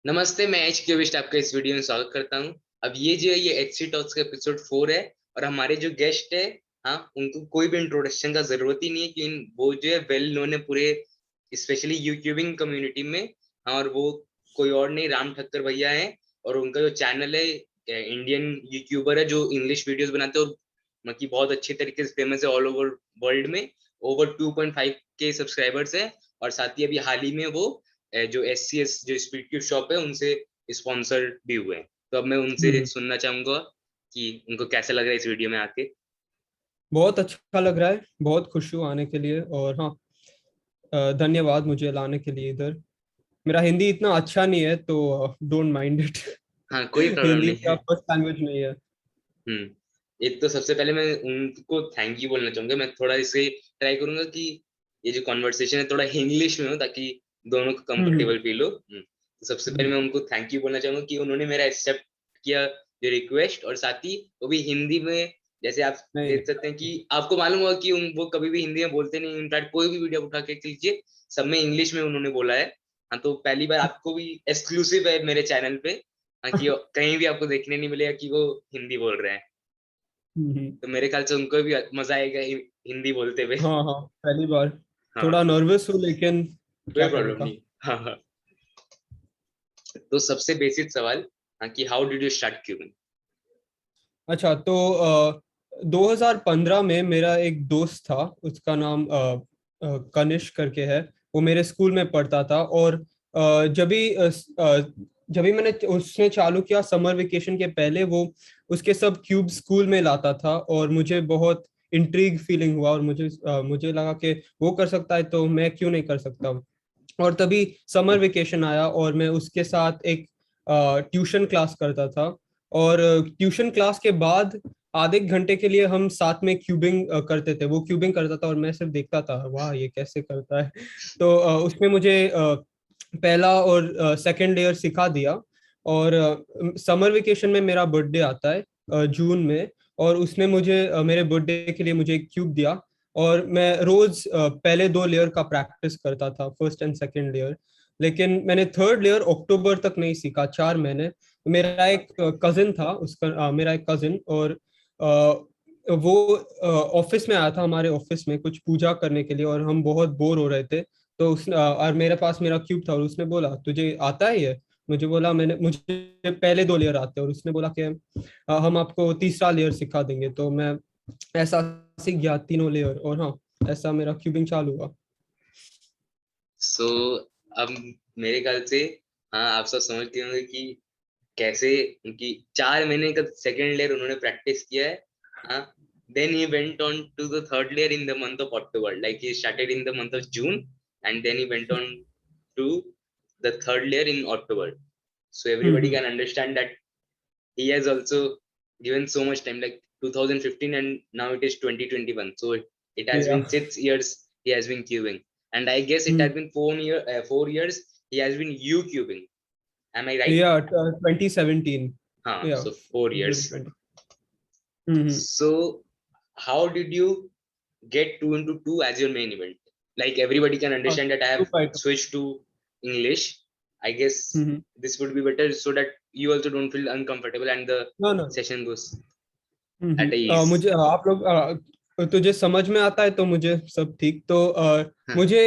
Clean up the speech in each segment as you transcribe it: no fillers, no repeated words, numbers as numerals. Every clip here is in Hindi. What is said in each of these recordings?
नमस्ते, मैं एच क्यूबिस्ट आपका इस वीडियो में स्वागत करता हूँ। अब ये जो है ये एचसी टॉक्स का एपिसोड 4 है। और हमारे जो गेस्ट है, हाँ, उनको कोई भी इंट्रोडक्शन का जरूरत ही नहीं है कि वो जो है वेल नोन है पूरे, स्पेशली यूट्यूबिंग कम्युनिटी में। हाँ, और वो कोई और नहीं, राम ठक्कर भैया हैं। और उनका जो चैनल है, इंडियन यूट्यूबर है जो इंग्लिश वीडियोस बनाते हैं, और मतलब कि बहुत अच्छे तरीके से फेमस है ऑल ओवर वर्ल्ड में। ओवर 2.5 के सब्सक्राइबर्स है। और साथ ही अभी हाल ही में वो जो एससीएस जो स्पीड क्यूब शॉप है उनसे स्पॉन्सर भी हुए हैं। तो अब मैं उनसे हम्म। सुनना चाहूंगा कि उनको कैसा लग रहा है इस वीडियो में आके। बहुत अच्छा लग रहा है। बहुत खुश हूँ आने के लिए। और हाँ, धन्यवाद मुझे लाने के लिए इधर। मेरा हिंदी इतना अच्छा नहीं है तो डोंट माइंड इट। हाँ, कोई प्रॉब्लम हिंदी नहीं मेरा है। फर्स्ट लैंग्वेज नहीं है। एक तो सबसे पहले मैं उनको थैंक यू बोलना चाहूंगा। मैं थोड़ा इसे ट्राई करूंगा कि ये जो कॉन्वर्सेशन है थोड़ा इंग्लिश में हो, ताकि दोनों को हम्म। कंफर्टेबल फील हो। तो सबसे पहले हम्म। मैं उनको थैंक यू बोलना चाहूंगा कि उन्होंने मेरा एक्सेप्ट किया जो रिक्वेस्ट, और साथ ही वो भी हिंदी में। जैसे आप नहीं देख सकते हैं नहीं। कि आपको मालूम होगा कि वो कभी भी हिंदी में बोलते नहीं। इनफैक्ट कोई भी वीडियो उठा के लीजिए, सब में इंग्लिश में उन्होंने बोला है। हाँ, तो पहली बार आपको भी एक्सक्लूसिव है मेरे चैनल पे। हाँ, कि कहीं भी आपको देखने नहीं मिलेगा कि वो हिंदी बोल रहे हैं। हम्म। तो मेरे ख्याल से उनको भी मजा आएगा हिंदी बोलते हुए। हाँ हाँ, पहली बार। हाँ, थोड़ा नर्वस हूँ लेकिन कोई क्या प्रॉब्लम करेगा। नहीं। हाँ हाँ। तो सबसे बेसिक सवाल, हाँ, कि how did you start cubing? अच्छा, तो 2015 में मेरा एक दोस्त था। उसका नाम कनिष्क करके है। वो मेरे स्कूल में पढ़ता था। और जब भी मैंने उसने चालू किया समर वेकेशन के पहले, वो उसके सब क्यूब स्कूल में लाता था। और मुझे बहुत इंट्रीग फीलिंग हुआ। और मुझे लगा कि वो कर सकता है तो मैं क्यों नहीं कर सकता। और तभी समर वेकेशन आया और मैं उसके साथ एक ट्यूशन क्लास करता था। और ट्यूशन क्लास के बाद आधे एक घंटे के लिए हम साथ में क्यूबिंग करते थे। वो क्यूबिंग करता था और मैं सिर्फ देखता था, वाह ये कैसे करता है। तो उसने मुझे पहला और सेकंड लेयर सिखा दिया। और समर वेकेशन में मेरा बर्थडे आता है जून में। और उसने मुझे मेरे बर्थडे के लिए मुझे एक क्यूब दिया। और मैं रोज पहले दो लेयर का प्रैक्टिस करता था, फर्स्ट एंड सेकंड लेयर। लेकिन मैंने थर्ड लेयर अक्टूबर तक नहीं सीखा, 4 महीने। मेरा एक कजिन था, मेरा एक कजिन। और वो ऑफिस में आया था, हमारे ऑफिस में कुछ पूजा करने के लिए। और हम बहुत बोर हो रहे थे। तो और मेरे पास मेरा क्यूब था और उसने बोला तुझे आता है ये। मुझे पहले दो लेयर आते हैं। और उसने बोला कि हम आपको तीसरा लेयर सिखा देंगे। तो मैं ऐसा सीख गया तीनों लेयर। और हाँ, ऐसा मेरा क्यूबिंग चालू हुआ। सो अब मेरे ख्याल से, हाँ, आप सब समझते होंगे कि कैसे उनकी 4 महीने का सेकंड लेयर उन्होंने प्रैक्टिस किया है। हाँ, then he went on to the third layer in the month of October, like he started in the month of June, and then he went on to the third layer in October. So everybody hmm. can understand that he has also given so much time, like 2015 and now it is 2021. So it has या been 6 years he has been cubing, and I guess it has been 4 years he has been you cubing. Am I right? या 2017। Huh, या so 4 years. 2020। Hmm. So how did you get 2 into 2 as your main event? Like everybody can हाँ, understand that I to have by to. switched to English. I guess this would be better so that you also don't feel uncomfortable and the no no. session goes at a ease. मुझे आप लोग तुझे समझ में आता है तो मुझे सब ठीक। तो मुझे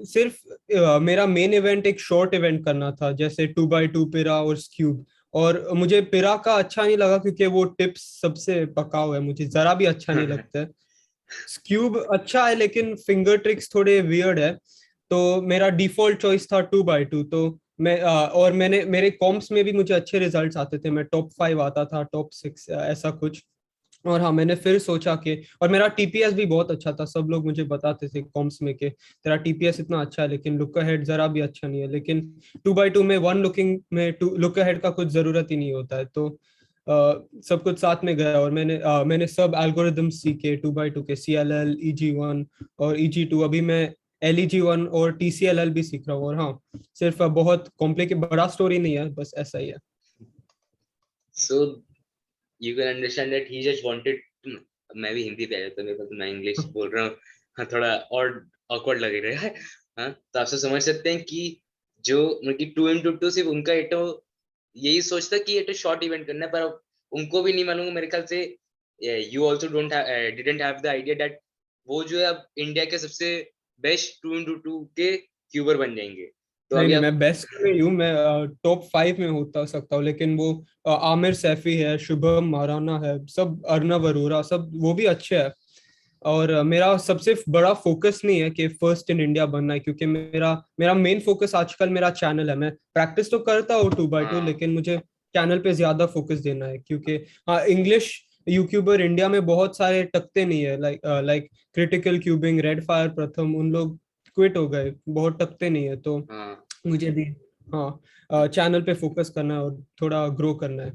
सिर्फ मेरा मेन इवेंट एक शॉर्ट इवेंट करना था, जैसे 2x2 पिरा और स्क्यूब। और मुझे पिरा का अच्छा नहीं लगा क्योंकि वो टिप्स सबसे पकाऊ है, मुझे जरा भी अच्छा नहीं लगता है। स्क्यूब अच्छा है लेकिन फिंगर ट्रिक्स थोड़े वियर्ड है। तो मेरा डिफॉल्ट चॉइस था 2x2। तो और मेरे कॉम्प्स में भी मुझे अच्छे रिजल्ट्स आते थे, मैं टॉप 5 आता था, टॉप 6 ऐसा कुछ। और हाँ, मैंने फिर सोचा कि और मेरा टीपीएस भी बहुत अच्छा था। सब लोग मुझे बताते थे कॉम्स में कि तेरा टीपीएस इतना अच्छा है लेकिन लुक अहेड जरा भी अच्छा नहीं है। लेकिन 2x2 में वन लुकिंग में टू लुक अहेड का कुछ जरूरत ही नहीं होता है। तो सब कुछ साथ में गया। और मैंने सब एल्गोरिदम सीखे 2x2 के, CLL, EG1 और EG2। अभी मैं LEG1 और TCLL भी सीख रहा हूँ। और हाँ, सिर्फ बहुत कॉम्प्लिकेट बड़ा स्टोरी नहीं है, बस ऐसा ही है। So you can understand that he just wanted to. मैं भी हिंदी पे आ जाता हूँ, मेरे को तो मैं इंग्लिश बोल रहा हूँ। हाँ, थोड़ा और awkward लग रहा है। हाँ, तो आप सब समझ सकते हैं कि जो मतलब 2x2 सिर्फ उनका एटो यही सोचता कि एटो शॉर्ट इवेंट करना है, पर उनको भी नहीं मालूम मेरे ख्याल से, you also don't didn't have the idea that वो जो है अब इंडिया के सबसे बेस्ट 2x2 के क्यूबर बन जाएंगे। तो नहीं अभी नहीं, आप मैं बेस्ट में हूँ, मैं टॉप 5 में होता सकता हूँ, लेकिन वो आमिर सैफी है, शुभम महाराणा है, सब अर्नव अरोरा, सब वो भी अच्छे हैं। और मेरा सबसे बड़ा फोकस नहीं है कि फर्स्ट इन इंडिया बनना है, क्योंकि मेरा मेरा मेन फोकस आजकल मेरा चैनल है। मैं प्रैक्टिस तो करता हूँ 2x2, हाँ लेकिन मुझे चैनल पे ज्यादा फोकस देना है, क्योंकि हाँ, इंग्लिश यूट्यूबर इंडिया में बहुत सारे टकते नहीं है, like like critical cubing, red fire प्रथम, उन लोग क्विट हो गए, बहुत टकते नहीं है। तो हाँ। मुझे भी हाँ चैनल पे फोकस करना है और थोड़ा ग्रो करना है।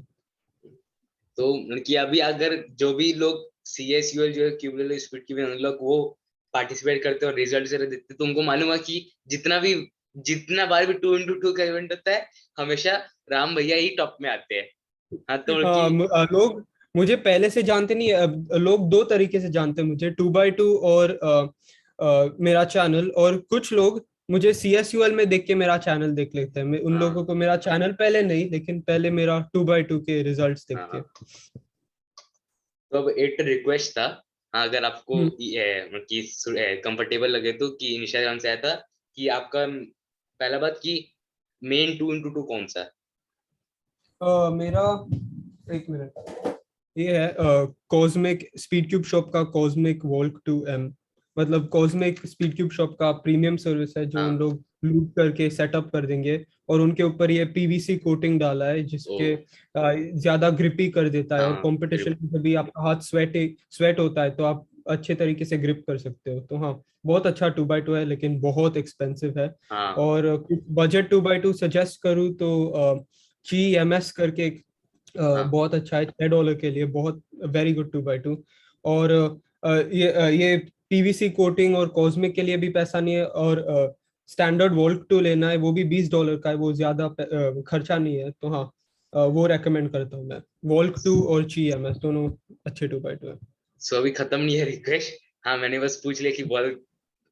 तो मतलब कि अभी अगर जो भी लोग सी एस यूएल जो है क्यूबल स्पीड की उन लोग वो पार्टिसिपेट करते हैं और रिजल्ट जरा देते हैं, तो उनको मालूम है कि जितना बार भी 2x2 का इवेंट होता है, हमेशा राम भैया ही टॉप में आते हैं। हाँ तो मतलब कि लोग मुझे पहले से जानते नहीं है, लोग दो तरीके से जानते हैं मुझे, 2x2 और मेरा चैनल। और कुछ लोग मुझे CSUL में देख के मेरा चैनल देख लेते हैं। मैं उन हाँ लोगों को मेरा चैनल पहले नहीं, लेकिन पहले मेरा 2x2 के रिजल्ट्स देख हाँ के। हाँ। तो अब एक रिक्वेस्ट था, हाँ अगर आपको हम्म। मतलब कि कंफर्टेबल लगे तो, कि इंस्टाग्राम से आया था कि आपका पहला बात कि मेन 2x2 कौन सा है? मेरा, एक मिनट, ये है कॉस्मिक स्पीड क्यूब शॉप का कॉस्मिक वॉल्क 2M। मतलब कॉस्मिक स्पीड क्यूब शॉप का प्रीमियम सर्विस है, जो उन हाँ। लोग लूप करके सेटअप कर देंगे, और उनके ऊपर ये PVC कोटिंग डाला है, ओ। जिसके ज्यादा ग्रिपी कर देता है, और हाँ कंपटीशन ग्रिप। में भी आपका हाथ स्वेट होता है, तो आप अच्छे तरीके से ग्रिप कर सकते हो। तो हाँ, बहुत अच्छा 2x2 है, लेकिन बहुत एक्सपेंसिव है। हाँ और कुछ बजट 2x2 सजेस्ट करूँ तो GMS करके हाँ बहुत अच्छा है, $6 के लिए, बहुत वेरी गुड 2x2। और ये PVC कोटिंग और कॉस्मिक के लिए भी पैसा नहीं है, और स्टैंडर्ड वोल्ट 2 लेना है, वो भी $20 का है, वो ज्यादा खर्चा नहीं है। तो हाँ, वो रेकमेंड करता हूँ मैं। वोल्ट 2 और GMS दोनों अच्छे 2x2 है। सो अभी खत्म नहीं है रिक्वेस्ट। हाँ मैंने बस पूछ लिया कि बॉल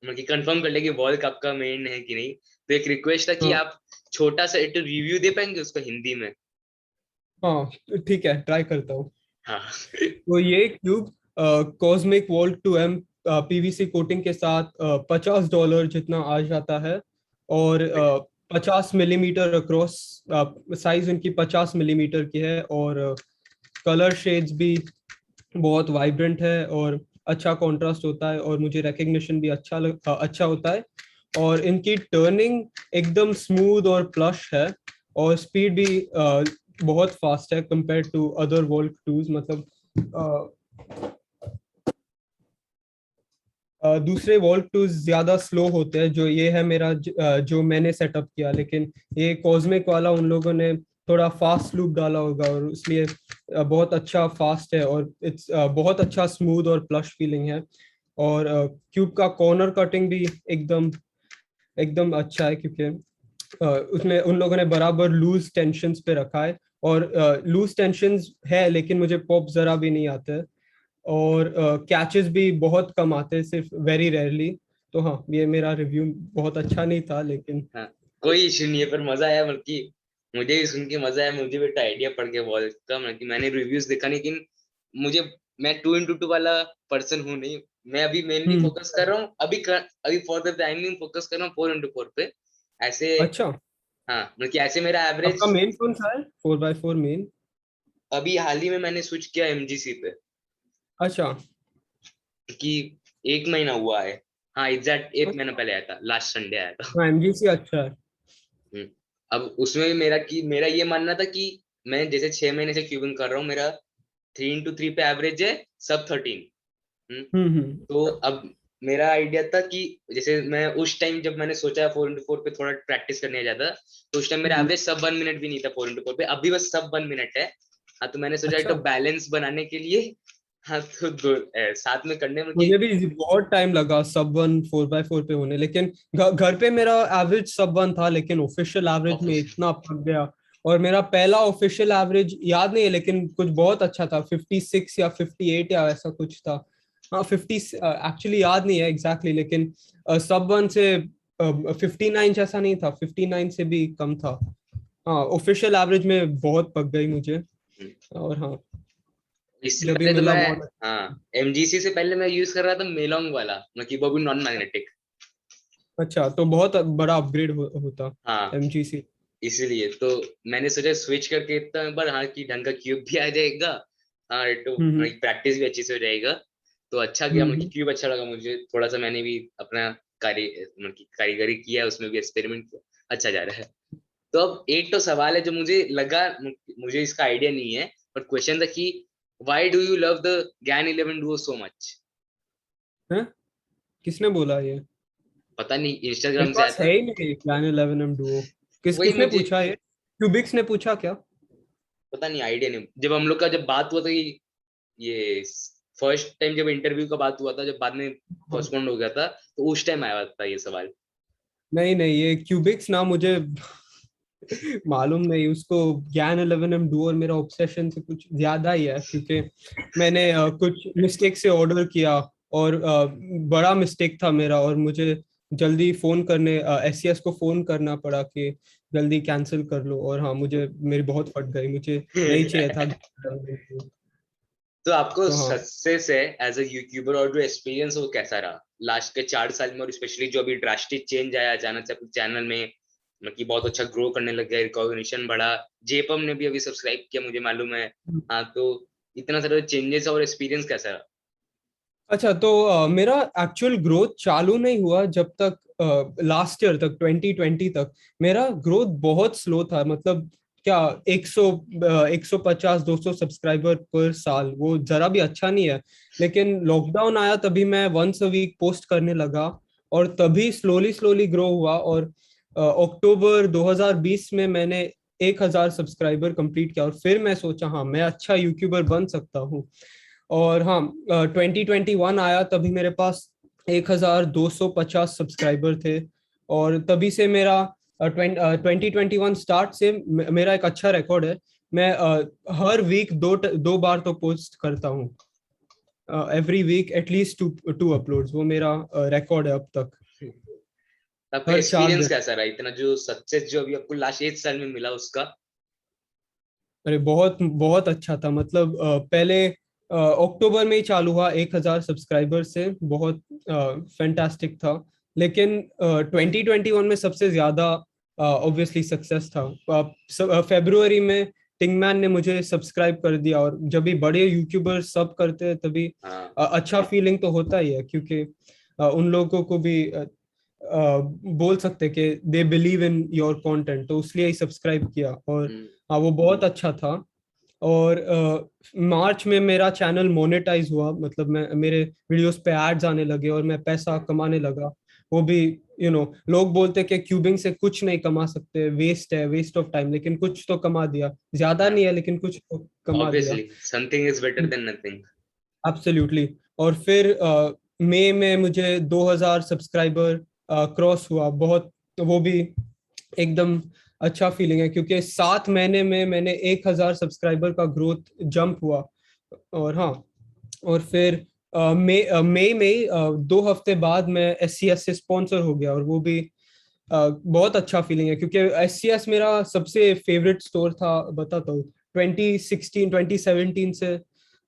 मतलब कि कंफर्म कर लिया कि बॉल आपका मेन है कि नहीं। तो एक रिक्वेस्ट था कि हाँ आप छोटा सा एक रिव्यू दे पाएंगे उसका हिंदी में? हाँ, तो ठीक है, ट्राई करता हूँ। हाँ तो ये cube cosmic volt 2M PVC coating के साथ $50 जितना आ जाता है। और 50 मिलीमीटर अक्रॉस साइज उनकी 50 मिलीमीटर की है। और कलर शेड्स भी बहुत वाइब्रेंट है, और अच्छा कॉन्ट्रास्ट होता है, और मुझे रिकग्निशन भी अच्छा होता है। और इनकी टर्निंग एकदम स्मूथ और प्लश है, और स्पीड भी बहुत फास्ट है compare to other volt 2s। मतलब दूसरे वोल्ट 2 ज्यादा स्लो होते हैं, जो ये है मेरा जो मैंने सेटअप किया। लेकिन ये कॉस्मिक वाला उन लोगों ने थोड़ा फास्ट लूप डाला होगा, और इसलिए बहुत अच्छा फास्ट है, और इट्स बहुत अच्छा स्मूथ और प्लश फीलिंग है। और क्यूब का कॉर्नर कटिंग भी एकदम एकदम अच्छा है, क्योंकि उसमें उन लोगों ने बराबर लूज टेंशन्स पे रखा है। और लूज टेंशन्स है, लेकिन मुझे पॉप जरा भी नहीं आता है। और कैचेस भी बहुत कम आते हैं, सिर्फ वेरी रेयरली। तो हाँ, ये मेरा रिव्यू बहुत अच्छा नहीं था, लेकिन हाँ कोई इशू नहीं है, पर मजा आया बल्कि मुझे भी सुन के मजा आया। मुझे भी एक आइडिया पड़ गया बॉल का, मतलब कि मैंने रिव्यूज देखा नहीं, लेकिन मुझे मैं 2x2 वाला पर्सन हूँ नहीं। मैं अभी मेनली हम्म। फोकस कर रहा हूँ अभी फॉर द टाइमिंग फोकस कर रहा हूँ 4x4 पे ऐसे। अच्छा, हाँ मतलब कि ऐसे मेरा आपका एवरेज मेन कौन सा है, 4x4 मेन? अभी हाल ही में मैंने स्विच किया एमजीसी पे, अच्छा। कि 1 महीना हुआ है। हाँ एग्जैक्ट 1 महीना पहले आया था, लास्ट संडे आया था। हाँ, MGC अच्छा है। हम्म। अब उसमें भी मेरा ये मानना था कि मैं जैसे 6 महीने से क्यूबिंग कर रहा हूँ, मेरा 3x3 पे एवरेज है सब 13। हम्म। तो अब मेरा आइडिया था कि जैसे मैं उस टाइम जब मैंने सोचा 4x4 पे थोड़ा प्रैक्टिस करने जाता, तो उस टाइम मेरा हम्म। एवरेज सब 1 मिनट भी नहीं था 4x4 पे, अभी बस सब 1 मिनट है। हाँ तो मैंने सोचा एक तो अच्छा, बैलेंस बनाने के लिए, हाँ तो साथ में करने में कि मुझे भी बहुत टाइम लगा सब 1 4x4 पे होने, लेकिन घर पे मेरा एवरेज सब 1 था, लेकिन ऑफिशियल एवरेज में ऑफिस। इतना पक गया। और मेरा पहला ऑफिशियल एवरेज याद नहीं है, लेकिन कुछ बहुत अच्छा था, 56 या 58 या ऐसा कुछ था। हाँ, 50 एक्चुअली याद नहीं है एग्जैक्टली, लेकिन सब 1 से 59 जैसा नहीं था, 59 से भी कम था। हाँ, ऑफिशियल एवरेज में बहुत पक गई मुझे। हम्म। और हाँ, इससे जब भी पहले तो मिला मैं, बहुत। हाँ, एमजीसी से पहले मैं यूज कर रहा था मेलोंग वाला, मतलब कि वो भी नॉन मैग्नेटिक। अच्छा, तो बहुत बड़ा अपग्रेड होता हाँ, एमजीसी। इसीलिए तो मैंने सोचा स्विच करके इतना एक बार, हाँ, कि ढंग का क्यूब भी आ जाएगा। हाँ, तो हम्म प्रैक्टिस भी अच्छी से हो जाएगा। तो अच्छा हम्म किया, मतलब कि हम्म। क्यूब अच्छा लगा मुझे थोड़ा सा, मैंने भी अपना कार्य, मतलब कि कारीगरी किया, उसमें भी एक्सपेरिमेंट किया, अच्छा जा रहा है। तो अब एक तो सवाल है जो मुझे लगा, मुझे इसका आइडिया नहीं है, पर क्वेश्चन था कि why do you love the ज्ञान 11 डुओ सो मच? हैं? किसने बोला ये? पता नहीं, मेरे इंस्टाग्राम से आया पास है था। ही नहीं प्लान 11 एम डुओ। वही किसने मुझे पूछा ये? क्यूबिक्स ने पूछा क्या? पता नहीं, आइडिया नहीं। जब हम लोग का जब बात हुआ था कि ये फर्स्ट टाइम जब इंटरव्यू का बात हुआ था, जब बाद में हाँ। पोस्टपोन हो गया था, तो उस टाइम आया था ये सवाल। नहीं नहीं, ये क्यूबिक्स ना मुझे मालूम नहीं उसको। ज्ञान 11 एम डुओ और मेरा ऑब्सेशन से कुछ ज्यादा ही है, क्योंकि मैंने कुछ मिस्टेक से ऑर्डर किया, और बड़ा मिस्टेक था मेरा, और मुझे जल्दी फोन करने एससीएस को फोन करना पड़ा कि जल्दी कैंसिल कर लो। और हाँ, मुझे मेरी बहुत फट गई, मुझे नहीं चाहिए था। तो आपको तो हाँ। सक्सेस है एज अ यूट्यूबर, और जो एक्सपीरियंस वो कैसा रहा लास्ट के 4 साल में, और स्पेशली जो अभी ड्रास्टिक चेंज आया अचानक से अपने चैनल में, मतलब कि बहुत अच्छा ग्रो करने लग गया, रिकॉग्निशन बढ़ा, जेपम ने भी अभी सब्सक्राइब किया मुझे मालूम है। हाँ, तो इतना सारा चेंजेस और एक्सपीरियंस कैसा रहा? अच्छा, तो मेरा एक्चुअल ग्रोथ चालू नहीं हुआ जब तक लास्ट ईयर तक, 2020 तक मेरा ग्रोथ बहुत स्लो था। मतलब क्या, 100 150 200 सब्सक्राइबर पर साल, वो जरा भी अच्छा नहीं है। लेकिन लॉकडाउन आया तभी मैं वंस अ वीक पोस्ट करने लगा, और तभी स्लोली स्लोली ग्रो हुआ। और अक्टूबर 2020 में मैंने 1000 सब्सक्राइबर कंप्लीट किया, और फिर मैं सोचा हाँ, मैं अच्छा यूट्यूबर बन सकता हूँ। और हाँ, 2021 आया तभी मेरे पास 1250 सब्सक्राइबर थे। और तभी से मेरा 2021 स्टार्ट से मेरा एक अच्छा रिकॉर्ड है। मैं हर वीक दो बार तो पोस्ट करता हूँ। Every week at least two two uploads, वो मेरा रिकॉर्ड है अब तक। आपका हर चार एक्सपीरियंस दिन कैसा रहा, इतना जो सक्सेस जो अभी आपको लास्ट 1 साल में मिला उसका? अरे बहुत बहुत अच्छा था। मतलब पहले अक्टूबर में ही चालू हुआ 1000 सब्सक्राइबर से, बहुत फैंटास्टिक था। लेकिन 2021 में सबसे ज्यादा ऑब्वियसली सक्सेस था। फरवरी में टिंगमैन ने मुझे सब्सक्राइब कर दिया, और जब भी बड़े यूट्यूबर सब करते हैं तभी हाँ। अच्छा फीलिंग तो होता ही है, क्योंकि उन लोगों को भी बोल सकते हैं कि they believe in your content, तो इसलिए ही सब्सक्राइब किया। और हम्म। हाँ, वो बहुत अच्छा था। और मार्च में मेरा चैनल मोनेटाइज हुआ, मतलब मैं मेरे वीडियोस पे एड्स आने लगे और मैं पैसा कमाने लगा। वो भी लोग बोलते कि क्यूबिंग से कुछ नहीं कमा सकते, वेस्ट है, वेस्ट ऑफ टाइम, लेकिन कुछ तो कमा दिया। ज्यादा हाँ, नहीं है, लेकिन कुछ तो कमा दिया। Obviously something is better than nothing. Absolutely. और फिर मई में मुझे 2000 सब्सक्राइबर क्रॉस हुआ, बहुत। तो वो भी एकदम अच्छा फीलिंग है, क्योंकि 7 महीने में मैंने 1000 सब्सक्राइबर का ग्रोथ जंप हुआ। और हाँ, और फिर मई में 2 हफ्ते बाद मैं एससीएस से स्पॉन्सर हो गया, और वो भी बहुत अच्छा फीलिंग है, क्योंकि एससीएस मेरा सबसे फेवरेट स्टोर था, बताता हूँ। 2016 2017 से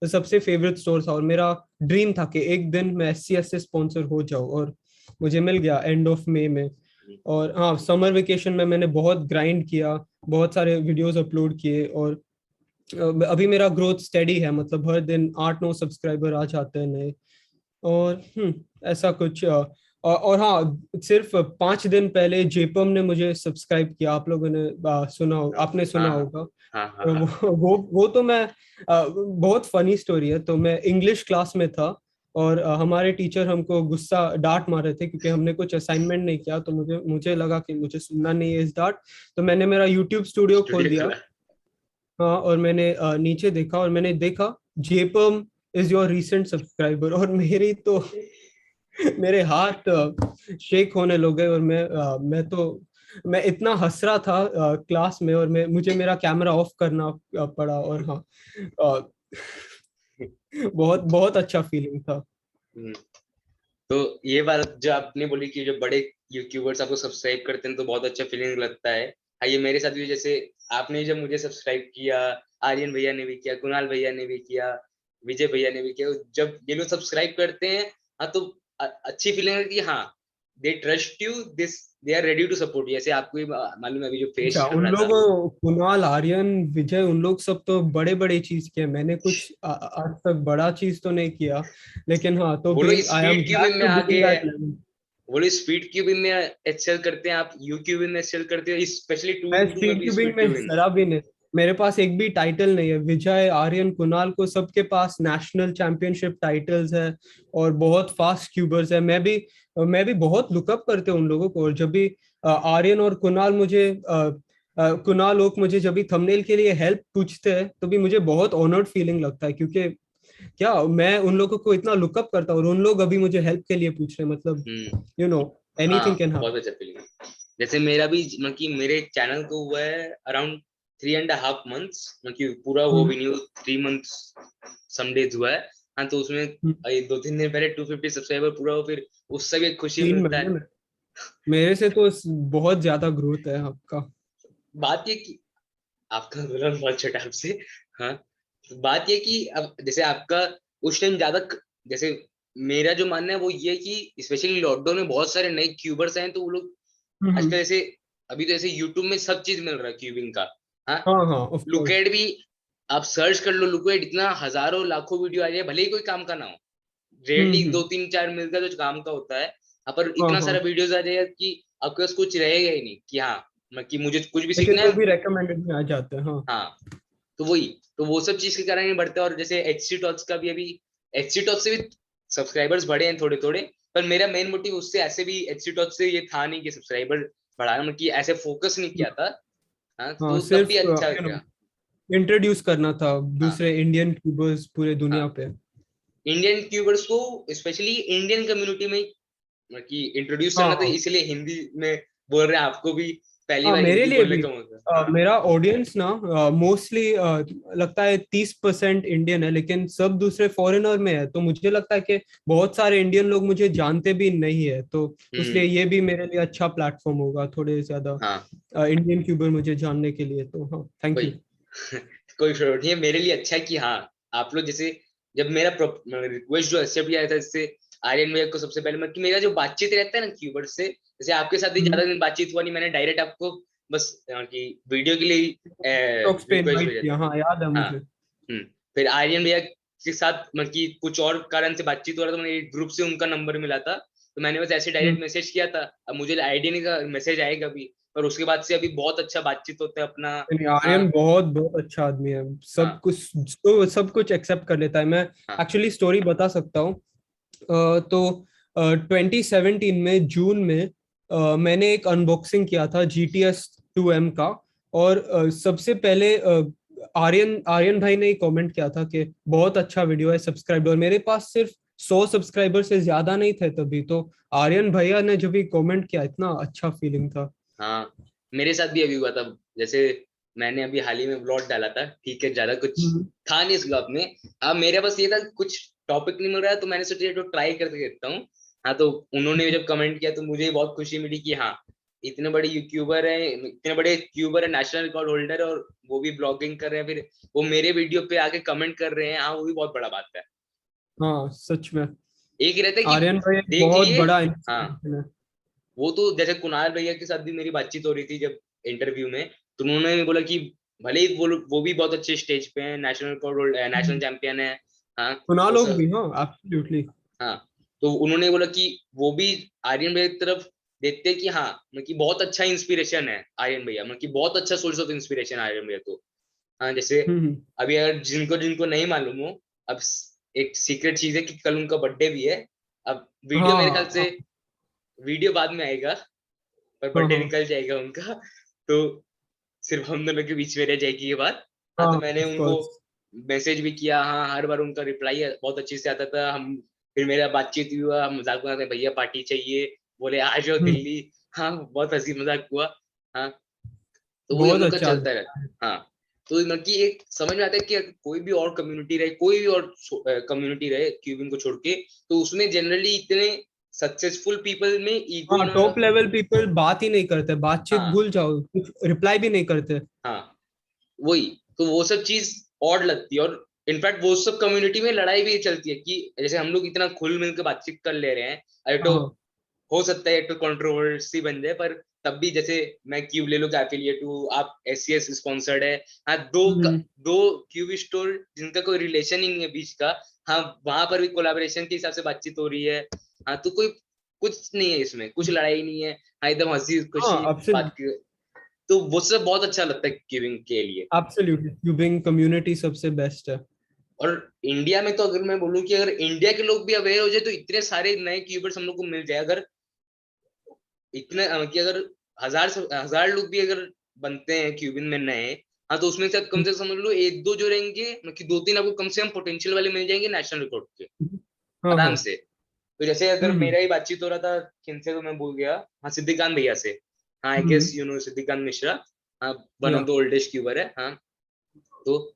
सबसे फेवरेट स्टोर था, और मेरा ड्रीम था कि एक दिन मैं एससीएस से स्पॉन्सर हो जाऊँ, और मुझे मिल गया एंड ऑफ मई में। और हाँ, समर वेकेशन में मैंने बहुत ग्राइंड किया, बहुत सारे वीडियोस अपलोड किए, और अभी मेरा ग्रोथ स्टेडी है। मतलब हर दिन 8-9 सब्सक्राइबर आ जाते हैं नए। और ऐसा कुछ और हाँ, सिर्फ 5 दिन पहले जेपम ने मुझे सब्सक्राइब किया। आप लोगों ने आपने हाँ सुना हाँ होगा। हाँ हाँ हाँ। वो तो मैं बहुत फनी स्टोरी है। तो मैं इंग्लिश क्लास में था, और हमारे टीचर हमको गुस्सा डांट मार रहे थे, क्योंकि हमने कुछ असाइनमेंट नहीं किया। तो मुझे मुझे लगा कि मुझे सुनना नहीं है इस डांट। तो मैंने मेरा यूट्यूब स्टूडियो खोल स्टूडियो दिया। खोला। हाँ, और मैंने नीचे देखा, और मैंने देखा जेपम इज योर रीसेंट सब्सक्राइबर, और मेरी तो मेरे हाथ शेक होने लग गए। और मैं इतना हंस रहा था क्लास में, और मुझे मेरा कैमरा ऑफ करना पड़ा। और हाँ, अ, बहुत बहुत अच्छा फीलिंग था। हम्म। तो ये बात जो आपने बोली कि जो बड़े यूट्यूबर्स आपको सब्सक्राइब करते हैं तो बहुत अच्छा फीलिंग लगता है। हाँ, ये मेरे साथ भी, जैसे आपने जब मुझे सब्सक्राइब किया, आर्यन भैया ने भी किया, कुणाल भैया ने भी किया, विजय भैया ने भी किया, जब ये लोग सब्सक्राइब करते हैं, हाँ, तो अच्छी फीलिंग है कि हाँ, they trust you, this they are ready to support. जैसे आपको भी मालूम है अभी जो फेस अच्छा, चल उन रहा था। लोगों, कुणाल, आर्यन, विजय, उन लोग सब तो बड़े बड़े चीज किए, मैंने कुछ आज तक बड़ा चीज तो नहीं किया, लेकिन हाँ, तो वो भी लोग I am speed cubing glad में टू आ बी इन गए दैट हैं, लेवल। वो लोग स्पीड क्यूबिंग में एक्सेल करते हैं, आप यू क्यूबिंग में एक्सेल करते हो, स्पेशली टू मैं इंटू में स्पीड भी क्यूबिंग स्पीड में क्यूबिंग। जरा भी नहीं, मेरे पास एक भी टाइटल नहीं है। विजय, आर्यन, कुणाल को सबके पास नेशनल चैंपियनशिप टाइटल्स है और बहुत फास्ट क्यूबर्स है। मैं भी बहुत लुकअप करते हैं उन लोगों को। और जब भी आर्यन और कुणाल मुझे कुणाल लोग मुझे जब भी थंबनेल के लिए हेल्प पूछते हैं तो भी मुझे बहुत ऑनर्ड फीलिंग लगता है, क्योंकि क्या मैं उन लोगों को इतना लुकअप करता हूँ और उन लोग अभी मुझे हेल्प के लिए पूछ रहे हैं, मतलब हम्म। यू नो एनीथिंग हाँ, कैन बहुत हैपन। अच्छा फीलिंग। जैसे मेरा भी, मतलब कि मेरे चैनल को हुआ है अराउंड 3.5 मंथ्स, मतलब कि पूरा वो भी नहीं हुआ, 3 मंथ्स सम डेज हुआ है। हाँ, तो उसमें ये 2-3 दिन पहले 250 सब्सक्राइबर पूरा हो, फिर उससे भी एक खुशी तीन मिलता महीने है। में मेरे से तो बहुत ज्यादा ग्रोथ है आपका। बात ये कि आपका दुल्हन बहुत छोटा आपसे। हाँ, बात ये कि अब जैसे आपका उस टाइम ज्यादा जैसे मेरा जो मानना है वो ये है कि स्पेशली लॉकडाउन में बहुत सारे नए क्यूबर्स आए, तो वो लोग आजकल हम्म। जैसे, अभी तो ऐसे यूट्यूब में सब चीज मिल रहा है क्यूबिंग का। हाँ, हाँ हाँ, ऑफ कोर्स। लुकेड भी आप सर्च कर लो, लुकेड इतना हजारों लाखों वीडियो आ जाए, भले ही कोई काम का ना हो, रेयरली हम्म। 2-3-4 मिलता है जो काम का होता है। हाँ, पर हाँ इतना हाँ, सारा वीडियोस आ जाएगा कि आपके पास कुछ रहेगा ही नहीं कि हाँ, कि मुझे कुछ भी लेकिन सीखना तो है। भी रेकमेंडेड में आ जाते हैं, हाँ। हाँ, तो वही, तो वो सब चीज के कारण ही बढ़ते हैं। और जैसे एचसी टॉक्स का भी अभी, एचसी टॉक्स से भी सब्सक्राइबर्स बढ़े हैं थोड़े थोड़े, पर मेरा मेन मोटिव उससे ऐसे भी एचसी टॉक्स से ये था नहीं कि सब्सक्राइबर बढ़ाना, मतलब कि ऐसे फोकस नहीं किया था। हाँ, हाँ, तो तब सिर्फ भी अच्छा गया। इंट्रोड्यूस करना था हाँ, दूसरे इंडियन क्यूबर्स पूरे दुनिया हाँ, पे। इंडियन क्यूबर्स को स्पेशली इंडियन कम्युनिटी में मतलब कि इंट्रोड्यूस करना, तो हाँ इसलिए हिंदी में बोल रहे हैं, आपको भी पहली हाँ, बार मेरे हिंदी लिए बोलने भी का मौका। हाँ। मेरा ऑडियंस ना मोस्टली लगता है 30% इंडियन है, लेकिन सब दूसरे फॉरेनर में है। तो मुझे लगता है कि बहुत सारे इंडियन लोग मुझे जानते भी नहीं है, तो इसलिए हम्म। ये भी मेरे लिए अच्छा प्लेटफॉर्म होगा थोड़े ज्यादा हाँ, इंडियन क्यूबर मुझे जानने के लिए। तो हाँ, थैंक वही। यू। कोई प्रॉब्लम नहीं है, मेरे लिए अच्छा है कि हाँ, आप लोग जैसे, जब मेरा रिक्वेस्ट जो एक्सेप्ट किया था, इससे आर्यन भैया को सबसे पहले, मतलब कि मेरा जो बातचीत रहता है ना कीवर्ड से, जैसे आपके साथ भी ज्यादा दिन बातचीत हुआ नहीं, मैंने डायरेक्ट आपको बस कि वीडियो के लिए टॉक्स पे रिक्वेस्ट इनवाइट भेजा किया, था। हाँ, याद है हाँ। मुझे। फिर आर्यन भैया के साथ मतलब कि कुछ और कारण से बातचीत हो रहा था, मैंने एक ग्रुप से उनका नंबर मिला था, तो मैंने बस ऐसे डायरेक्ट मैसेज किया था। अब मुझे आइडिया नहीं था मैसेज आएगा भी, पर उसके बाद से अभी बहुत अच्छा बातचीत होता है अपना। नहीं, हाँ, आर्यन बहुत बहुत अच्छा आदमी है, सब हाँ, कुछ, तो सब कुछ एक्सेप्ट कर लेता है। मैं हाँ। एक्चुअली स्टोरी बता सकता हूँ। तो 2017 में जून में मैंने एक अनबॉक्सिंग किया था GTS 2M का। और सबसे पहले आर्यन आर्यन भाई ने कमेंट किया था कि बहुत अच्छा वीडियो है, सब्सक्राइब। और मेरे पास सिर्फ 100 सब्सक्राइबर से ज्यादा नहीं थे तभी, तो आर्यन भैया ने जब भी कमेंट किया, इतना अच्छा फीलिंग था। हाँ, मेरे साथ भी अभी हुआ था। जैसे मैंने अभी हाल ही में ब्लॉग डाला था, ठीक है, ज्यादा कुछ हम्म। था नहीं इस ब्लॉग में। अब मेरे पास ये था कुछ टॉपिक नहीं मिल रहा है, तो मैंने सोचा तो ट्राई करके देखता हूँ। हाँ, तो उन्होंने जब कमेंट किया तो मुझे बहुत खुशी मिली कि हाँ, इतने बड़े यूट्यूबर है, इतने बड़े यूट्यूबर है, नेशनल रिकॉर्ड होल्डर है, और वो भी ब्लॉगिंग कर रहे हैं, फिर वो मेरे वीडियो पे आके कमेंट कर रहे हैं, हाँ, वो भी बहुत बड़ा बात है। हाँ, सच में एक ही रहता है कि आर्यन भाई एक देख बहुत लिए। बड़ा हाँ, इंस्पिरेशन है। वो तो जैसे कुणाल भैया के साथ भी मेरी बातचीत हो रही थी जब इंटरव्यू में, तो उन्होंने भी बोला कि भले ही वो भी बहुत अच्छे स्टेज पे हैं, नेशनल रिकॉर्ड, नेशनल चैंपियन है। हाँ, सुना वो लोग सब। भी, हाँ, एब्सोल्युटली। हाँ, तो उन्होंने बोला कि वो भी आर्यन भैया की तरफ देखते हैं कि हाँ, मतलब कि बहुत अच्छा इंस्पिरेशन है आर्यन भैया, मतलब कि बहुत अच्छा सोर्स ऑफ इंस्पिरेशन है आर्यन भैया तो। हाँ, जैसे हम्म। अभी अगर जिनको जिनको नहीं मालूम हो, अब एक सीक्रेट चीज है कि कल उनका बर्थडे भी है। अब वीडियो मेरे ख्याल से, हाँ वीडियो बाद में आएगा, पर हाँ बर्थडे हाँ निकल जाएगा उनका। तो सिर्फ हम दोनों के बीच में रह जाएगी ये बात। हाँ, हाँ, तो मैंने ऑफ उनको कोर्स। मैसेज भी किया, हाँ, हर बार उनका रिप्लाई बहुत अच्छे से आता था। हम फिर मेरा बातचीत भी हुआ, हम मजाक बनाते भैया पार्टी चाहिए, बोले आ जाओ हम्म। दिल्ली। हाँ, बहुत हंसी मजाक हुआ। हाँ, तो वही हम बहुत लोग का अच्छा चलता आदमी है। रहता। हाँ, तो मतलब कि एक समझ में आता है कि अगर कोई भी और कम्युनिटी रहे, कोई भी और कम्युनिटी रहे क्यूबिन को छोड़ के, तो उसमें जनरली इतने सक्सेसफुल पीपल में ईगो हाँ, ना। टॉप लेवल पीपल बात ही नहीं करते, बातचीत हाँ भूल जाओ, कुछ रिप्लाई भी नहीं करते। हाँ, वही। तो वो सब चीज ऑड लगती है, और इनफैक्ट वो सब कम्युनिटी में लड़ाई भी चलती है कि जैसे हम लोग इतना खुल मिल के बातचीत कर ले रहे हैं, अरे तो हाँ। हो सकता है एक तो कंट्रोवर्सी बन जाए, पर तब भी जैसे मैं क्यूब ले लो का एफिलिएट हूँ, आप एससीएस स्पॉन्सर्ड है। हाँ, हम्म। दो क्यूब स्टोर जिनका कोई रिलेशन ही नहीं है बीच का, हाँ वहां पर भी कोलैबोरेशन के हिसाब से बातचीत हो रही है। हाँ, तो कोई कुछ नहीं है इसमें, कुछ लड़ाई नहीं है। हाँ, एकदम हंसी हाँ, खुशी एब्सोल्युटली। बात की। तो वो सब बहुत अच्छा लगता है क्यूबिंग के लिए। एब्सोल्युटली क्यूबिंग कम्युनिटी सबसे बेस्ट है। और इंडिया में तो अगर मैं बोलूँ कि अगर इंडिया के लोग भी अवेयर हो जाए तो इतने सारे नए क्यूबर्स हम लोग को मिल जाए। अगर इतने कि अगर हजार लोग भी अगर बनते हैं क्यूबिन में नए, हाँ तो उसमें से कम से समझ लो एक दो जो रहेंगे, मतलब कि दो तीन आपको कम से कम पोटेंशियल वाले मिल जाएंगे नेशनल रिकॉर्ड के, हाँ आराम हाँ। से। तो जैसे अगर हम्म मेरा ही बातचीत हो रहा था किनसे, तो मैं भूल गया, हाँ सिद्धिकांत भैया से। हाँ, I hmm. Guess you know Siddhikant Mishra. हाँ, वन ऑफ या द ओल्डेस्ट क्यूबर है। हाँ, तो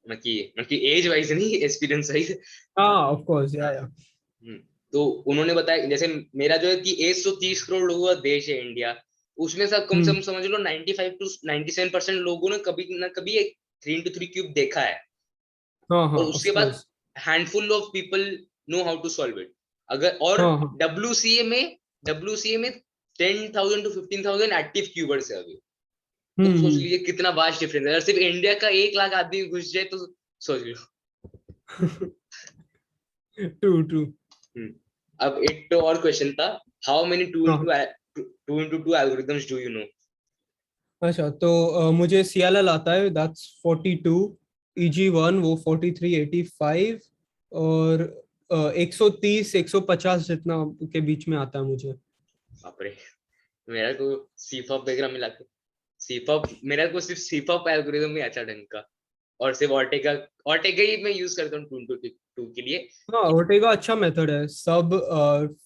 मतलब कि एज वाइज नहीं, एक्सपीरियंस वाइज। हाँ, ऑफ कोर्स, या। हम्म, तो उन्होंने बताया जैसे मेरा जो है कि 130 करोड़ लोगों का देश है इंडिया, उसमें से आप कम से हम्म। कम समझ लो 95 to 97% लोगों ने कभी ना कभी एक 3 into 3 क्यूब देखा है। हाँ हाँ, और ऑफ उसके बाद course. Handful of people know how to solve it. अगर और हाँ हाँ। डब्ल्यूसीए में 10,000 to 15,000 एक्टिव क्यूबर्स है अभी। तो सोच हम्म। लीजिए कितना वास्ट डिफरेंस है। अगर सिर्फ इंडिया का 1 लाख आदमी घुस जाए तो सोच लो। True true. अब एक तो और क्वेश्चन था, हाउ मेनी हाँ। Two into two algorithms do you know? अच्छा, तो मुझे सीएलएल आता है, दैट्स 42। EG1 वो 4385, और 130 150 जितना के बीच में आता है मुझे। बाप रे, मेरा को सीफॉप वगैरह मिला के, सीफॉप मेरा को सिर्फ सीफॉप एल्गोरिदम ही अच्छा ढंग का, और सिर्फ ऑर्टेगा ही मैं यूज करता हूँ टू इंटू टू के लिए। हाँ, ओर्टेगा अच्छा मेथड है, सब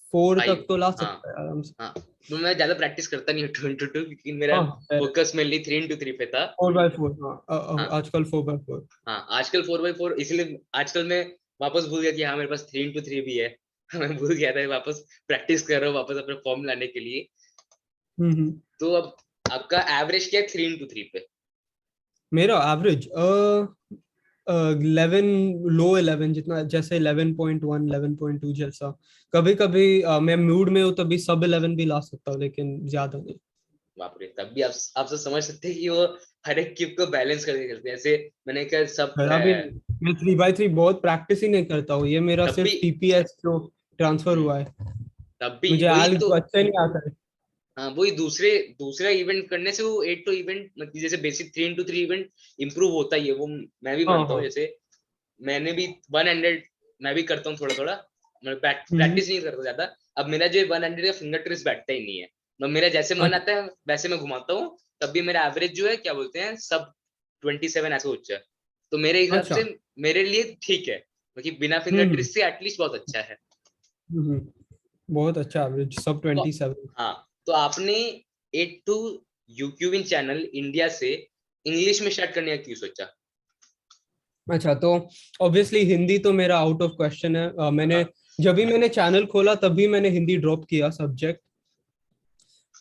4 तक 5। तो ला हाँ सकता है आराम से। हाँ, तो मैं ज्यादा प्रैक्टिस करता नहीं हूँ टू इंटू टू, क्योंकि मेरा हाँ हाँ, फोकस मेनली 3 into 3 पे था। 4x4, हाँ, हाँ आजकल 4x4। हाँ, आजकल 4x4, इसलिए आजकल मैं वापस भूल गया कि हाँ मेरे पास 3 into 3 भी है। मैं भूल गया था, वापस प्रैक्टिस कर रहा हूँ वापस अपने फॉर्म लाने के लिए। हम्म। तो अब आपका एवरेज क्या है 3 into 3 पे? मेरा एवरेज 11, लो 11 जितना, जैसे 11.1 11.2 जैसा। कभी कभी मैं मूड में हूँ तभी सब 11 भी ला सकता हूँ, लेकिन ज्यादा नहीं। बाप रे, तब भी आप सब समझ सकते हैं कि वो हर एक क्यूब को बैलेंस करके खेलते हैं। ऐसे मैंने कहा सब मेरा भी नहीं। मैं 3x3 बहुत प्रैक्टिस ही नहीं करता हूँ, ये मेरा तब भी। सिर्फ टीपीएस जो ट्रांसफर हम्म, हुआ है। तब भी मुझे वही एल्ग तो। अच्छा नहीं आता है। हाँ, वही दूसरा इवेंट करने से वो 8 to इवेंट, मतलब जैसे बेसिक 3 into 3 इवेंट इंप्रूव होता ही है वो, मैं भी हाँ मानता हूँ। हाँ। जैसे मैंने भी 100 मैं भी करता हूँ थोड़ा थोड़ा, मैं हम्म। प्रैक्टिस नहीं करता ज्यादा। अब मेरा जो 100 का फिंगर ट्रिप्स बैठता ही नहीं है। मैं मेरा जैसे मन अच्छा। आता है वैसे मैं घुमाता हूँ, तब भी मेरा एवरेज जो है क्या बोलते हैं सब 27 ऐसा हो जाए। तो मेरे हिसाब अच्छा। से मेरे लिए ठीक है, क्योंकि बिना फिंगर हम्म। ट्रिप्स से एटलीस्ट बहुत अच्छा है। हम्म। बहुत अच्छा एवरेज, सब तो 27। हाँ, तो आपने एट टू यूक्यूबिन चैनल इंडिया से इंग्लिश में स्टार्ट करने का क्यों सोचा? अच्छा, तो ऑब्वियसली हिंदी तो मेरा आउट ऑफ क्वेश्चन है। मैंने हाँ जब भी मैंने चैनल खोला तभी मैंने हिंदी ड्रॉप किया सब्जेक्ट।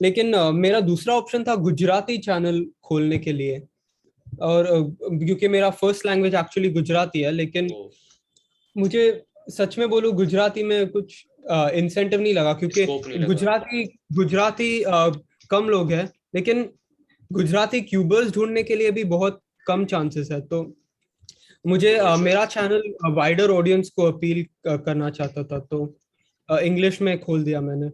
लेकिन मेरा दूसरा ऑप्शन था गुजराती चैनल खोलने के लिए। और क्योंकि मेरा फर्स्ट लैंग्वेज एक्चुअली गुजराती है, लेकिन वो मुझे सच में बोलूं गुजराती में कुछ इंसेंटिव नहीं लगा, क्योंकि स्कोप नहीं लगा। गुजराती गुजराती कम लोग हैं, लेकिन गुजराती क्यूबर्स ढूंढने के लिए भी बहुत कम चांसेस है। तो मुझे ऑल्सो। मेरा चैनल वाइडर ऑडियंस को अपील करना चाहता था, तो इंग्लिश में खोल दिया मैंने।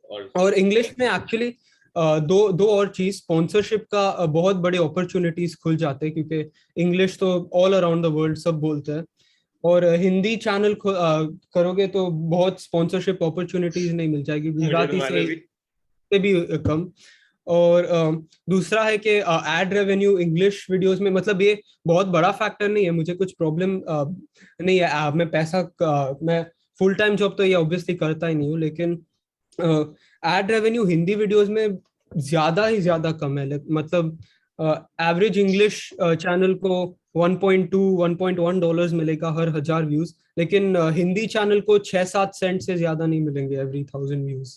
और और इंग्लिश में एक्चुअली दो दो और चीज, स्पॉन्सरशिप का बहुत बड़े अपॉर्चुनिटीज खुल जाते हैं, क्योंकि इंग्लिश तो ऑल अराउंड द वर्ल्ड सब बोलते हैं। और हिंदी चैनल करोगे तो बहुत स्पॉन्सरशिप अपॉर्चुनिटीज नहीं मिल जाएगी, मुझे तो गुजराती मालूम भी। से भी कम। और दूसरा है कि एड रेवेन्यू इंग्लिश वीडियोस में, मतलब ये बहुत बड़ा फैक्टर नहीं है, मुझे कुछ प्रॉब्लम नहीं है। मैं पैसा मैं फुल टाइम जॉब तो ये ऑब्वियसली करता ही नहीं हूँ, लेकिन एड रेवेन्यू हिंदी वीडियोस में ज्यादा ही ज्यादा कम है। मतलब एवरेज इंग्लिश चैनल को 1.2 $1.1 मिलेगा हर 1,000 व्यूज, लेकिन हिंदी चैनल को 6-7 सेंट से ज्यादा नहीं मिलेंगे एवरी 1,000 व्यूज।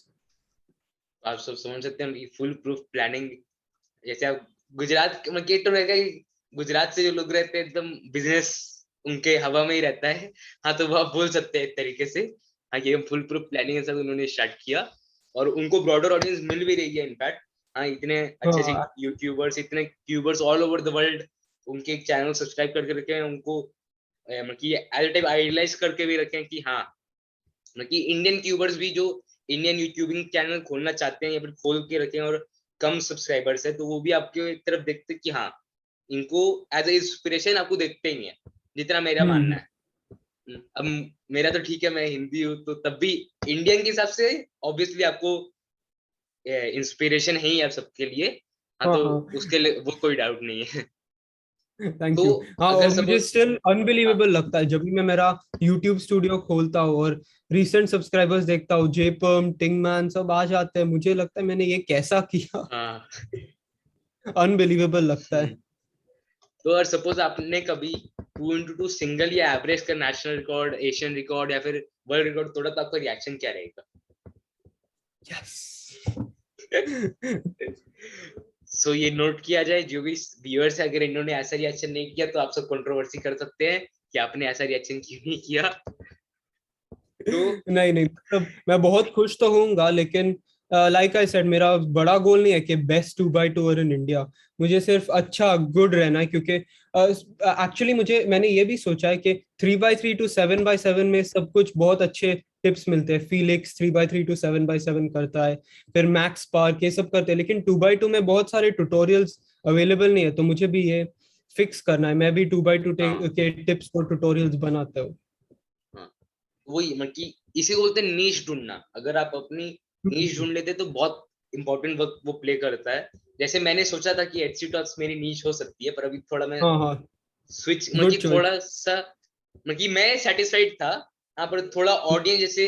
आप सब समझ सकते हैं फुल प्रूफ प्लानिंग। जैसे आप गुजरात मतलब ये तो रहेगा कि गुजरात से जो लोग रहते हैं एकदम बिजनेस उनके हवा में ही रहता है। हाँ तो वो आप बोल सकते हैं एक तरीके से। हाँ ये फुल प्रूफ प्लानिंग सब उन्होंने स्टार्ट किया और उनको ब्रॉडर ऑडियंस मिल भी रही है इनफैक्ट। हाँ इतने अच्छे अच्छे हाँ यूट्यूबर्स इतने tubers all over the world उनके चैनल सब्सक्राइब करके रखे हैं उनको। मतलब कि एज टाइप आइडलाइज करके भी रखे हैं कि हाँ मतलब कि इंडियन ट्यूबर्स भी जो इंडियन यूट्यूबिंग चैनल खोलना चाहते हैं या फिर खोल के रखे हैं और कम सब्सक्राइबर्स है तो वो भी आपके एक तरफ देखते हैं कि हाँ इनको एज ए इंस्पिरेशन आपको देखते ही है जितना मेरा मानना हम्म है। अब मेरा तो ठीक है मैं हिंदी हूँ तो तब भी इंडियन के हिसाब से ऑब्वियसली आपको इंस्पिरेशन है ही आप सबके लिए। हाँ हाँ तो हाँ उसके लिए वो कोई डाउट नहीं है। थैंक तो यू। हाँ, अगर और मुझे सपोज स्टिल हाँ अनबिलीवेबल लगता है जब भी मैं मेरा यूट्यूब स्टूडियो खोलता हूँ और रिसेंट सब्सक्राइबर्स देखता हूँ, जेपम टिंगमैन सब आ जाते हैं, मुझे लगता है मैंने ये कैसा किया। हाँ अनबिलीवेबल लगता है। तो अगर सपोज आपने कभी 2x2 सिंगल या एवरेज का नेशनल रिकॉर्ड एशियन रिकॉर्ड या फिर वर्ल्ड रिकॉर्ड तोड़ा तो आपका रिएक्शन क्या रहेगा? यस। सो ये नोट किया जाए जो भी व्यूअर्स है अगर इन्होंने ऐसा रिएक्शन नहीं किया तो आप सब कंट्रोवर्सी कर सकते हैं कि आपने ऐसा रिएक्शन क्यों नहीं किया। तो नहीं नहीं, मतलब मैं बहुत खुश तो होऊंगा, लेकिन लाइक आई सेड मेरा बड़ा गोल नहीं है कि बेस्ट 2x2 इन इंडिया। मुझे सिर्फ अच्छा गुड रहना है, क्योंकि एक्चुअली मुझे मैंने ये भी सोचा है कि 3x3 टू 7x7 में सब कुछ बहुत अच्छे टिप्स मिलते हैं। फीलिक्स 3x3 टू 7x7 करता है, फिर मैक्स पार्क ये सब करते हैं, लेकिन 2x2 में बहुत सारे ट्यूटोरियल्स अवेलेबल नहीं है। तो मुझे भी ये फिक्स करना है, मैं भी 2x2 हाँ के टिप्स और ट्यूटोरियल्स बनाता हूँ। हाँ वही मतलब कि इसी को बोलते हैं नीश ढूंढना। अगर आप अपनी नीश ढूंढ लेते तो बहुत इंपॉर्टेंट वर्क वो प्ले करता है। जैसे मैंने सोचा था कि एचसी टॉक्स मेरी नीश हो सकती है पर अभी थोड़ा मैं हाँ हाँ, स्विच मतलब कि गुड चॉइस। थोड़ा सा मतलब कि मैं सेटिस्फाइड था। हाँ पर थोड़ा ऑडियंस जैसे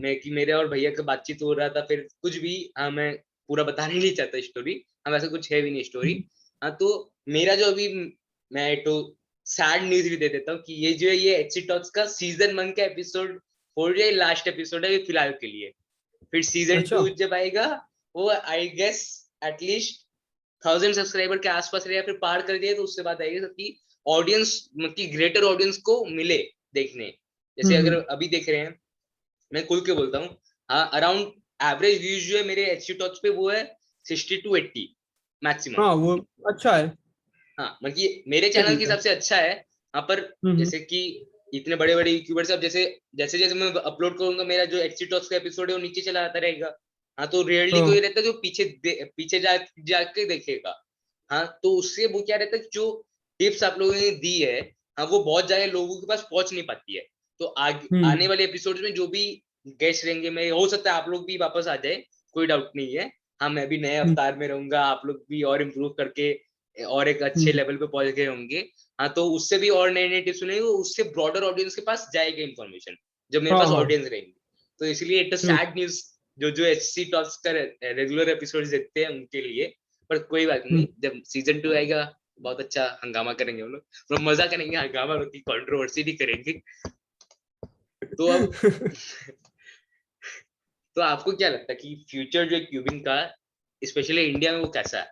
मैं कि मेरे और भैया का बातचीत हो रहा था फिर कुछ भी। हाँ मैं पूरा बताना नहीं चाहता स्टोरी। हाँ वैसे कुछ है भी नहीं स्टोरी। हाँ तो मेरा जो अभी मैं तो सैड न्यूज भी दे देता हूँ कि ये जो है ये एचसी टॉक्स का सीजन 1 का एपिसोड 4 या लास्ट एपिसोड है ये फिलहाल के लिए। फिर सीजन 2 अच्छा। जब आएगा वो आई गेस एटलीस्ट 1,000 सब्सक्राइबर के आसपास रहे या फिर पार कर दिए तो उससे बात आएगी सबकी ऑडियंस मतलब कि ग्रेटर ऑडियंस को मिले देखने। जैसे अगर हम्म। अभी देख रहे हैं मैं खुल के बोलता हूँ। हाँ अराउंड एवरेज व्यूज जो है मेरे एचसी टॉक्स पे वो है 60 to 80 मैक्सिमम। हाँ वो अच्छा है। हाँ मतलब ये मेरे ये चैनल के ठीक है। हिसाब से अच्छा है। हाँ पर हम्म। जैसे कि इतने बड़े बड़े यूट्यूबर्स अब जैसे जैसे जैसे मैं अपलोड करूंगा मेरा जो एक्सी टॉक्स का एपिसोड है वो नीचे चला आता रहेगा। हाँ तो रेयरली कोई हाँ। रहता है जो पीछे जाके देखेगा। हाँ तो उससे वो क्या रहता है जो टिप्स आप लोगों ने दी है हाँ वो बहुत ज्यादा लोगों के पास पहुंच नहीं पाती है। तो आगे आने हम्म वाले एपिसोड्स में जो भी गेस्ट रहेंगे मैं हो सकता है आप लोग भी वापस आ जाए कोई डाउट नहीं है। हाँ मैं भी नए हम्म अवतार में रहूंगा आप लोग भी और इम्प्रूव करके और एक अच्छे हम्म लेवल पे पहुंच गए होंगे। हाँ तो उससे भी और नए नए टिप्स सुनेंगे उससे ब्रॉडर ऑडियंस के पास जाएगा इन्फॉर्मेशन जब मेरे हाँ पास हाँ, ऑडियंस रहेंगे। तो इसलिए इट ट्रू। सैड न्यूज जो जो एचसी टॉक्स का रेगुलर एपिसोड देखते हैं उनके लिए। पर कोई बात नहीं हम्म। जब सीजन 2 आएगा बहुत अच्छा हंगामा करेंगे हम लोग मजा करेंगे हंगामा की कंट्रोवर्सी भी करेंगे। तो अब तो आपको क्या लगता है कि फ्यूचर जो क्यूबिंग का स्पेशली इंडिया में वो कैसा है?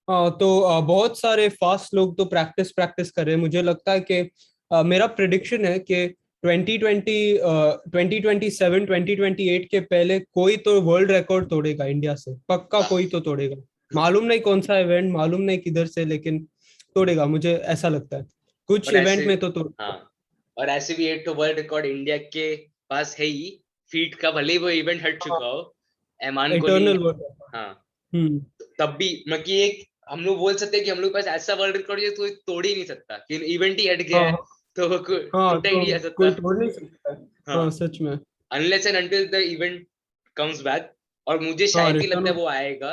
हाँ तो बहुत सारे फास्ट लोग तो प्रैक्टिस प्रैक्टिस कर रहे हैं। मुझे लगता है कि मेरा प्रिडिक्शन है कि 2020 2027 2028 के पहले कोई तो वर्ल्ड रिकॉर्ड तोड़ेगा इंडिया से, पक्का वाह। कोई तो तोड़ेगा। मालूम नहीं कौन सा इवेंट, मालूम नहीं किधर से, लेकिन तोड़ेगा, मुझे ऐसा लगता है। कुछ और ऐसे इवेंट में तो तोड़। हाँ और ऐसे भी एक तो वर्ल्ड रिकॉर्ड इंडिया के पास है ही फीट का भले ही वो इवेंट हट चुका हो एमान को नहीं। Eternal world. हाँ हम्म। तब भी मतलब कि एक हम लोग बोल सकते हैं कि हम लोग के पास ऐसा वर्ल्ड रिकॉर्ड है तो तोड़ ही नहीं सकता कि इवेंट ही हट गया हाँ है हाँ तो वो हाँ, टूटा ही तो नहीं जा कोई सकता। तोड़ नहीं सकता है। हाँ हाँ सच में। Unless and until the event comes back. और मुझे हाँ शायद ही लगता है रिटर्न। वो आएगा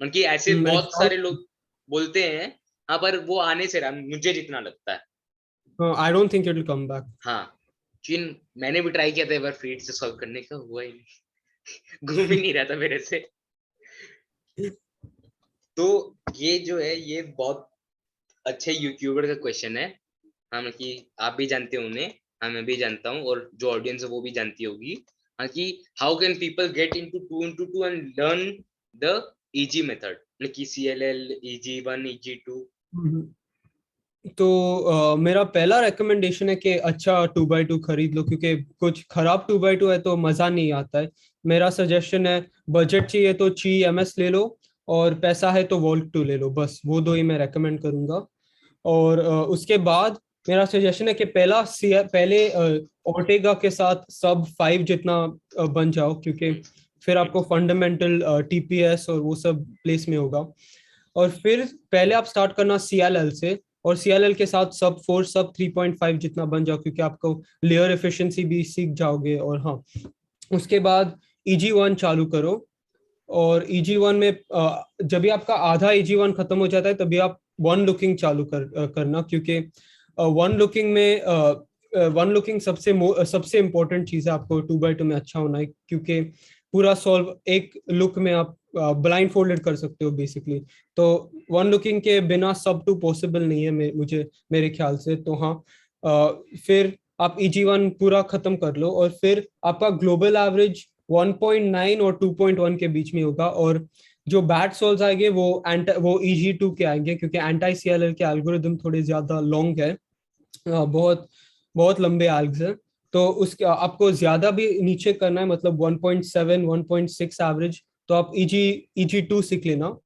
मतलब कि ऐसे बहुत सारे एग्जैक्ट। लोग बोलते हैं। हाँ पर वो आने से रहा मुझे जितना लगता है। I don't think it will come back. हाँ चीन मैंने भी ट्राई किया था एक बार फीड से सॉल्व करने का हुआ ही नहीं घूम ही नहीं रहा था मेरे से। तो ये जो है ये बहुत अच्छे यूट्यूबर का क्वेश्चन है। हाँ मतलब कि आप भी जानते हो उन्हें, हाँ मैं भी जानता हूँ और जो ऑडियंस है वो भी जानती होगी। हाँ कि how can people get into two and learn the easy method, मतलब कि CLL EG1 EG2। तो मेरा पहला रिकमेंडेशन है कि अच्छा 2x2 खरीद लो, क्योंकि कुछ खराब 2x2 है तो मजा नहीं आता है। मेरा सजेशन है, बजट चाहिए तो ची MS ले लो, और पैसा है तो वोल्ट 2 ले लो, बस वो दो ही मैं रेकमेंड करूंगा। और उसके बाद मेरा सजेशन है कि पहले ओर्टेगा के साथ सब 5 जितना बन जाओ, क्योंकि फिर आपको फंडामेंटल TPS और वो सब प्लेस में होगा। और फिर पहले आप स्टार्ट करना CLL से, और CLL के साथ सब 4 सब 3.5 जितना बन जाओ, क्योंकि आपको लेयर एफिशिएंसी भी सीख जाओगे। और हाँ, उसके बाद EG1 चालू करो। और EG1 में जब भी आपका आधा EG1 खत्म हो जाता है तभी आप वन लुकिंग चालू करना, क्योंकि वन लुकिंग सबसे इम्पोर्टेंट चीज है। आपको 2x2 में अच्छा होना है, क्योंकि पूरा सॉल्व एक लुक में आप ब्लाइंड फोल्डेड कर सकते हो बेसिकली। तो वन लुकिंग के बिना सब 2 पॉसिबल नहीं है, मेरे ख्याल से। तो हाँ, फिर आप EG1 पूरा खत्म कर लो, और फिर आपका ग्लोबल एवरेज 1.9 और 2.1 के बीच में होगा। और जो बैड सोल्स आएंगे वो EG2 के आएंगे, क्योंकि एंटी CLL के एल्गोरिदम थोड़े ज्यादा लॉन्ग है, बहुत बहुत लंबे एल्ग्स हैं। तो उसके आपको ज्यादा भी नीचे करना है, मतलब 1.7 1.6 एवरेज, तो आप EG2 सीख लेना।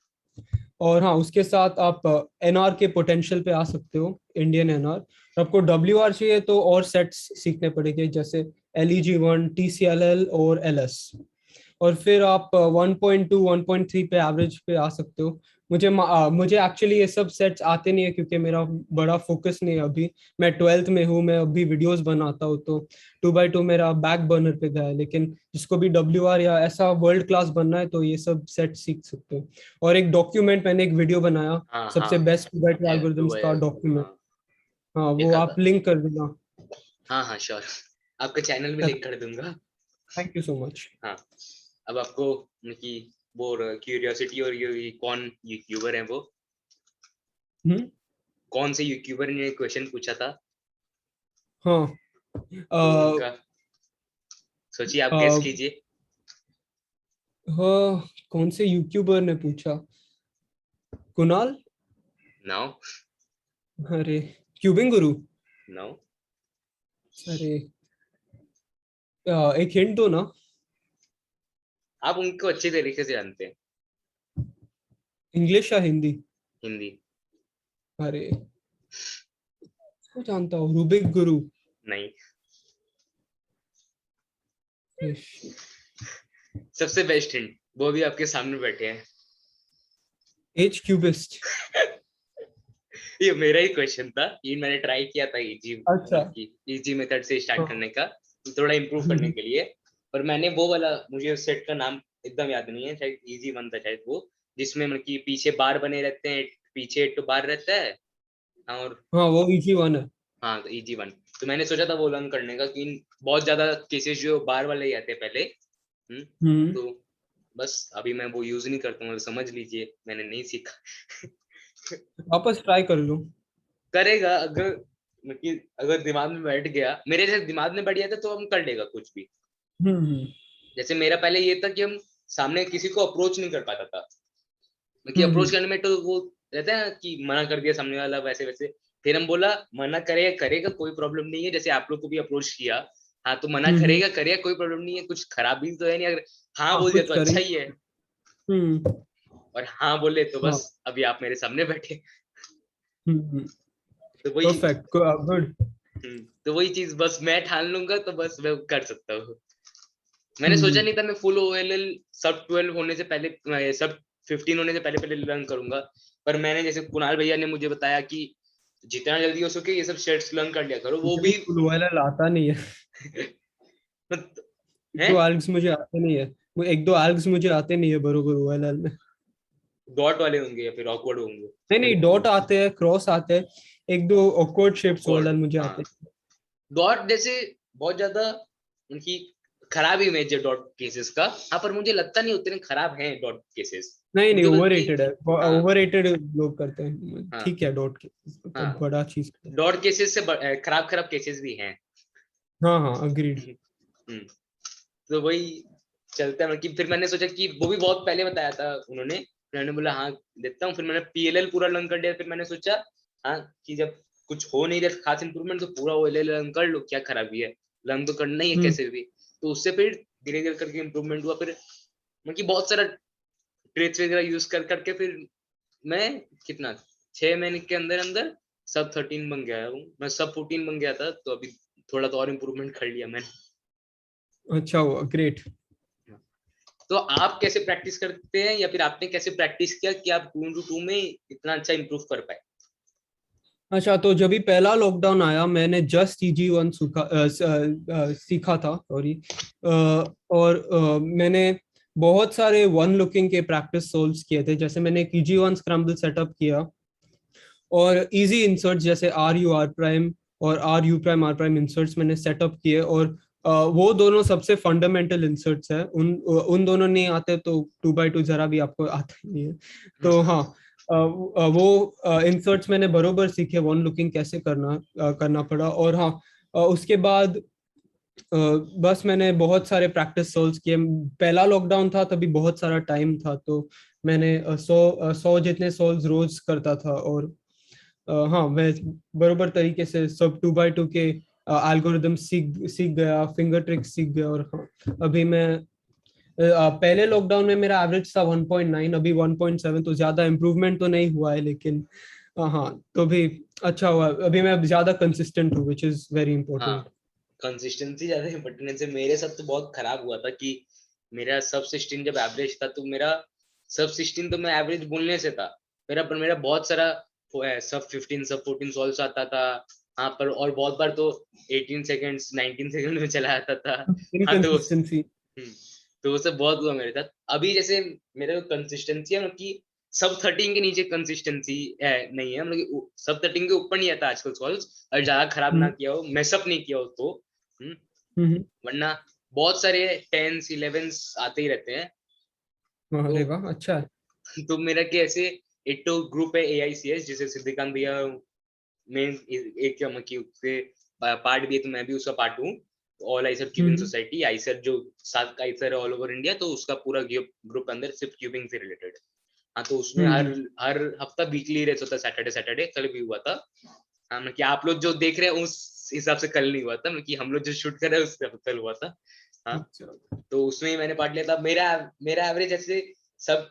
और हाँ, उसके साथ आप NR के पोटेंशियल पे आ सकते हो, इंडियन NR। आपको WR चाहिए तो और सेट्स सीखने पड़ेंगे, जैसे LEG1 TCLL और LS। और फिर आप 1.2 1.3 पे एवरेज पे आ सकते हो। मुझे एक्चुअली ये सब सेट्स आते नहीं है, क्योंकि मेरा बड़ा फोकस नहीं है अभी। मैं 12th में हूँ, मैं अभी वीडियोस बनाता हूँ, तो 2x2 मेरा बैक बर्नर पे गया है। लेकिन जिसको भी WR या ऐसा वर्ल्ड क्लास बनना है तो ये सब सेट सीख सकते हो। और एक डॉक्यूमेंट, मैंने एक वीडियो बनाया, हाँ हाँ सबसे बेस्ट 2x2 है टू एल्गोरिथम्स है। का डॉक्यूमेंट। हाँ हाँ, वो देखा आप था। लिंक कर देना। हाँ हाँ श्योर, आपका चैनल भी लिंक कर दूंगा। Thank you so much. हाँ अब आपको मतलब कि वो क्यूरियोसिटी और ये कौन यूट्यूबर है वो, हम्म। कौन से यूट्यूबर ने क्वेश्चन पूछा था, हाँ। तो अ, उनका सोचिए, आप अ, गेस कीजिए। हाँ, कौन से यूट्यूबर ने पूछा? कुणाल? नाउ अरे, क्यूबिंग गुरु? नाउ अरे, एक हिंट दो ना। आप उनको अच्छे तरीके से जानते हैं। इंग्लिश या हिंदी? हिंदी। अरे, तो जानता हूँ, रूबिक गुरु। नहीं। shit। सबसे बेस्ट हिंट, वो भी आपके सामने बैठे हैं। As cubist? ये मेरा ही क्वेश्चन था, ये मैंने ट्राई किया था इजी, अच्छा। इजी मेथड से स्टार्ट हाँ। करने का, थोड़ा इम्प्रूव करने के लिए। पर मैंने वो वाला, मुझे उस सेट का नाम एकदम याद नहीं है, शायद इजी वन था शायद वो, जिसमें मतलब कि पीछे बार बने रहते हैं, पीछे तो बार रहता है। हाँ और हाँ, वो इजी वन है। हाँ इजी वन। तो मैंने सोचा था वो लर्न करने का, कि बहुत ज्यादा केसेस जो बार वाले ही आते हैं पहले। हम्म। तो बस अभी मैं वो यूज नहीं करता हूँ, समझ लीजिए मैंने नहीं सीखा। वापस ट्राई कर लो। करेगा अगर, मतलब अगर दिमाग में बैठ गया, मेरे जैसे दिमाग में बैठ गया था तो हम कर लेगा कुछ भी। हम्म। जैसे मेरा पहले ये था कि हम सामने किसी को अप्रोच नहीं कर पाता था, कि हम्म। अप्रोच करने में तो वो रहता है कि मना कर दिया सामने वाला, वैसे वैसे। फिर हम बोला मना करेगा करेगा कोई प्रॉब्लम नहीं है, जैसे आप लोग को भी अप्रोच किया। हाँ तो मना हम्म। करेगा करेगा कोई प्रॉब्लम नहीं है, कुछ खराबी तो है नहीं, अगर हाँ हाँ, बोल दिया कुछ तो अच्छा ही करेंगे। है। हम्म। और हाँ बोले तो हाँ। बस अभी आप मेरे सामने बैठे। हम्म। तो वही, परफेक्ट, गुड। तो वही चीज बस मैं ठान लूंगा तो बस मैं कर सकता हूँ। मैंने सोचा हम्म। नहीं था मैं फुल OLL सब 12 होने से पहले, सब 15 होने से पहले पहले लर्न करूंगा। पर मैंने, जैसे कुणाल भैया ने मुझे बताया कि जितना जल्दी हो सके ये सब शेड्स लर्न कर लिया करो, वो मुझे भी भी। फुल ओएलएल आता नहीं है। एक है दो एल्ग्स मुझे आते नहीं है। वो एक दो एल्ग्स मुझे आते नहीं है बरोबर ओएलएल में। डॉट वाले होंगे या फिर ऑकवर्ड होंगे। नहीं नहीं, डॉट आते हैं, क्रॉस आते हैं। एक दो ऑकवर्ड शेप्स ऑकवर्ड ओएलएल मुझे हाँ, आते हैं। डॉट जैसे बहुत ज्यादा उनकी खराब इमेज है डॉट केसेस का। हाँ पर मुझे लगता नहीं उतने खराब हैं डॉट केसेस। नहीं नहीं, उनको तो ओवररेटेड है, तीन। हाँ ओवररेटेड लोग करते हैं, हाँ ठीक है डॉट के तो हाँ। बड़ा चीज। डॉट केसेस से खराब खराब केसेस भी हैं। हाँ हाँ अग्रीड। हम्म, तो वही चलता है मतलब कि फिर मैंने सोचा कि वो भी बहुत पहले बताया था उन्होंने, मैंने बोला हाँ देता हूँ, फिर मैंने पीएलएल पूरा लर्न कर लिया, फिर मैंने सोचा हाँ कि जब कुछ हो नहीं रहा खास इंप्रूवमेंट तो पूरा ओएलएल लर्न कर लो, क्या खराबी है, लर्न तो करना ही है हम्म। कैसे भी। तो उससे फिर धीरे धीरे करके इम्प्रूवमेंट हुआ, फिर मतलब कि बहुत सारा ट्रेड्स वगैरह यूज कर करके फिर मैं कितना 6 महीने के अंदर अंदर सब 13 बन गया हूँ, मैं सब 14 बन गया था, तो अभी थोड़ा तो और इम्प्रूवमेंट कर लिया मैंने। अच्छा हुआ, ग्रेट। तो आप कैसे प्रैक्टिस करते हैं, या फिर आपने कैसे प्रैक्टिस किया कि आप 2x2 में इतना अच्छा इंप्रूव कर पाए? अच्छा, तो जब भी पहला लॉकडाउन आया मैंने जस्ट EG1 सीखा था, सॉरी। और मैंने बहुत सारे वन लुकिंग के प्रैक्टिस सोल्व्स किए थे, जैसे मैंने एक EG1 स्क्रैम्बल सेटअप किया, और इजी इंसर्ट्स जैसे RU R' और RU', R' इंसर्ट्स मैंने सेटअप किए, और वो दोनों सबसे फंडामेंटल इंसर्ट्स है, उन दोनों नहीं आते तो 2x2 जरा भी आपको आता ही नहीं है। तो हाँ, वो इंसर्ट्स मैंने बरोबर सीखे, वन लुकिंग कैसे करना पड़ा। और हाँ, उसके बाद बस मैंने बहुत सारे प्रैक्टिस सोल्व्स किए। पहला लॉकडाउन था तभी बहुत सारा टाइम था, तो मैंने 100 जितने सोल्व्स रोज करता था। और हाँ, मैं बरोबर तरीके से सब 2x2 के एल्गोरिदम सीख सीख गया, फिंगर ट्रिक्स सीख गया। और हाँ, अभी मैं पहले लॉकडाउन में मेरा एवरेज था 1.9, अभी 1.7, तो ज्यादा इम्प्रूवमेंट तो नहीं हुआ है, लेकिन हाँ, तो भी अच्छा हुआ, अभी मैं ज्यादा कंसिस्टेंट हूँ, विच इज वेरी हाँ, इंपॉर्टेंट। कंसिस्टेंसी ज्यादा इंपॉर्टेंट है। मेरे साथ तो बहुत खराब हुआ था कि मेरा सब 16 जब एवरेज था, तो मेरा सब 16 तो मैं एवरेज बोलने से था मेरा, पर मेरा बहुत सारा सब 15 सब 14 सॉल्व आता था। हाँ पर और बहुत बार तो 18 सेकंड्स 19 सेकंड में चला जाता था। हाँ तो इनकंसिस्टेंसी। तो वो सब बहुत हुआ मेरे साथ। अभी जैसे मेरा कंसिस्टेंसी है मतलब कि सब 13 के नीचे कंसिस्टेंसी है नहीं है, मतलब कि सब 13 के ऊपर नहीं आता आजकल सॉल्व, और ज्यादा खराब ना हम्म। किया हो, मैसअप नहीं किया हो तो। हम्म, हम्म। वरना बहुत सारे 10s 11s आते ही रहते हैं। तो अरे वाह, अच्छा है। तो मेरा कैसे, एक तो ग्रुप है AICS जिसे सिद्धिकांत भैया मेन एक की उससे पार्ट भी है, तो मैं भी उसका पार्ट हूँ। ऑल आइसर क्यूबिंग हम्म। सोसाइटी, आइसर जो 7 आइसर है ऑल ओवर इंडिया, तो उसका पूरा ग्रुप अंदर सिर्फ क्यूबिंग से रिलेटेड। हाँ तो उसमें हर हम्म। हर हफ्ता वीकली रेस होता है, सैटरडे सैटरडे कल भी हुआ था। हाँ मतलब कि आप लोग जो देख रहे हैं उस हिसाब से कल नहीं हुआ था, मतलब कि हम लोग जो शूट कर रहे हैं उस हिसाब से कल हुआ था। हाँ अच्छा। तो उसमें ही मैंने पार्ट लिया था। मेरा मेरा एवरेज ऐसे सब